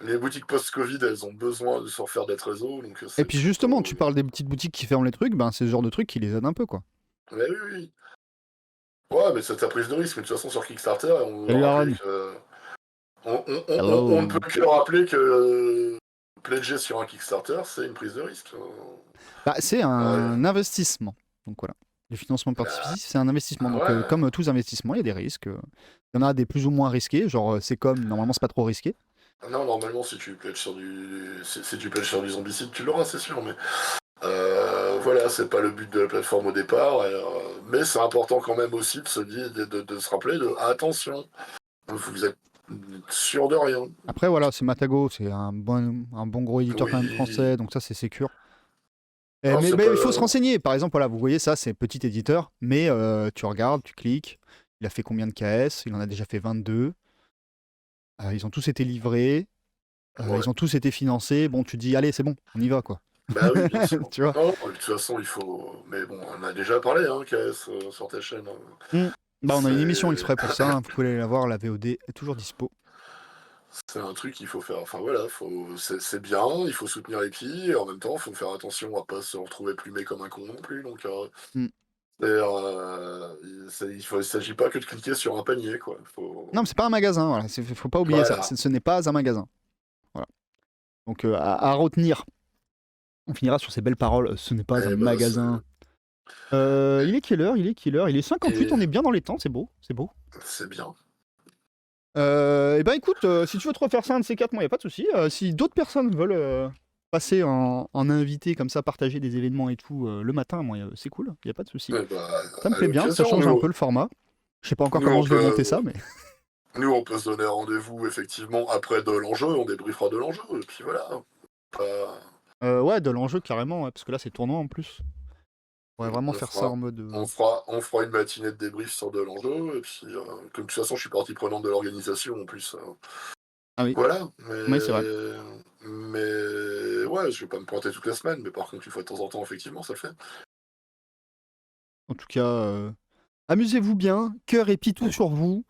les boutiques post-Covid, elles ont besoin de se refaire d'être réseau, donc Et c'est puis justement, plutôt. tu parles des petites boutiques qui ferment les trucs, ben c'est ce genre de trucs qui les aident un peu, quoi. Mais oui, oui. Ouais, mais c'est ta prise de risque. Mais de toute façon, sur Kickstarter, on Salut va rappeler Aaron. que. On ne peut Hello. que rappeler que pledger sur un Kickstarter, c'est une prise de risque. Bah, c'est Ouais. un investissement. Donc voilà. Le financement Bah, participatif, c'est un investissement. Donc, ouais. comme tous investissements, il y a des risques. Il y en a des plus ou moins risqués. Genre, c'est comme, normalement, c'est pas trop risqué. Non, normalement, si tu pledges sur si tu pledges sur du zombicide, tu l'auras, c'est sûr. Mais voilà, c'est pas le but de la plateforme au départ. Mais c'est important quand même aussi de se dire, de se rappeler de attention, vous êtes sûr de rien. Après, voilà, c'est Matago. C'est un bon gros éditeur quand même Oui. français. Donc ça, c'est sécure. Non, Mais c'est pas. il faut se renseigner. Par exemple, voilà, vous voyez ça, c'est petit éditeur. Mais tu regardes, tu cliques. Il a fait combien de KS? Il en a déjà fait 22. Ils ont tous été livrés. Ouais. Ils ont tous été financés. Bon, tu te dis, allez, c'est bon, on y va, quoi. Bah oui, bien sûr. Tu vois? Non, de toute façon, il faut. Mais bon, on en a déjà parlé, hein, KS, sur ta chaîne, hein. Hmm. Bah, on a une émission C'est. exprès pour ça, hein. Vous pouvez aller la voir, la VOD est toujours dispo. C'est un truc qu'il faut faire. Enfin voilà, c'est bien, il faut soutenir les petits, et en même temps, il faut faire attention à pas se retrouver plumé comme un con non plus. Donc, Hmm. Il s'agit pas que de cliquer sur un panier, quoi. Non, mais c'est pas un magasin, voilà. Faut pas oublier ça. Voilà. Ce n'est pas un magasin. Voilà. Donc à retenir. On finira sur ces belles paroles. Ce n'est pas un Et bah, magasin. Il est quelle heure? Il est 58, et on est bien dans les temps, c'est beau, c'est beau. c'est bien. Et ben écoute, si tu veux te refaire ça un de ces quatre, moi y a pas de souci. Si d'autres personnes veulent passer en invité comme ça, partager des événements et tout le matin, moi c'est cool, y a pas de souci. Et bah, Ça me à plaît bien, ça l'occasion, change un peu le format. Je sais pas encore nous, comment on je vais peut, monter ça, mais on peut se donner rendez-vous effectivement après de l'enjeu, on débriefera de l'enjeu, et puis voilà. Pas- ouais, de l'enjeu carrément, ouais, parce que là c'est tournoi en plus. On pourrait vraiment on faire ça fera, en mode. on fera une matinée de débrief sur de l'enjeu, et puis comme de toute façon je suis partie prenante de l'organisation en plus. Ah oui, Voilà, oui c'est vrai. mais ouais, je vais pas me pointer toute la semaine, mais par contre une fois de temps en temps effectivement ça le fait. En tout cas, amusez-vous bien, cœur et pitou sur vous.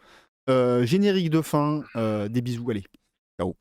Générique de fin, des bisous, allez. Ciao.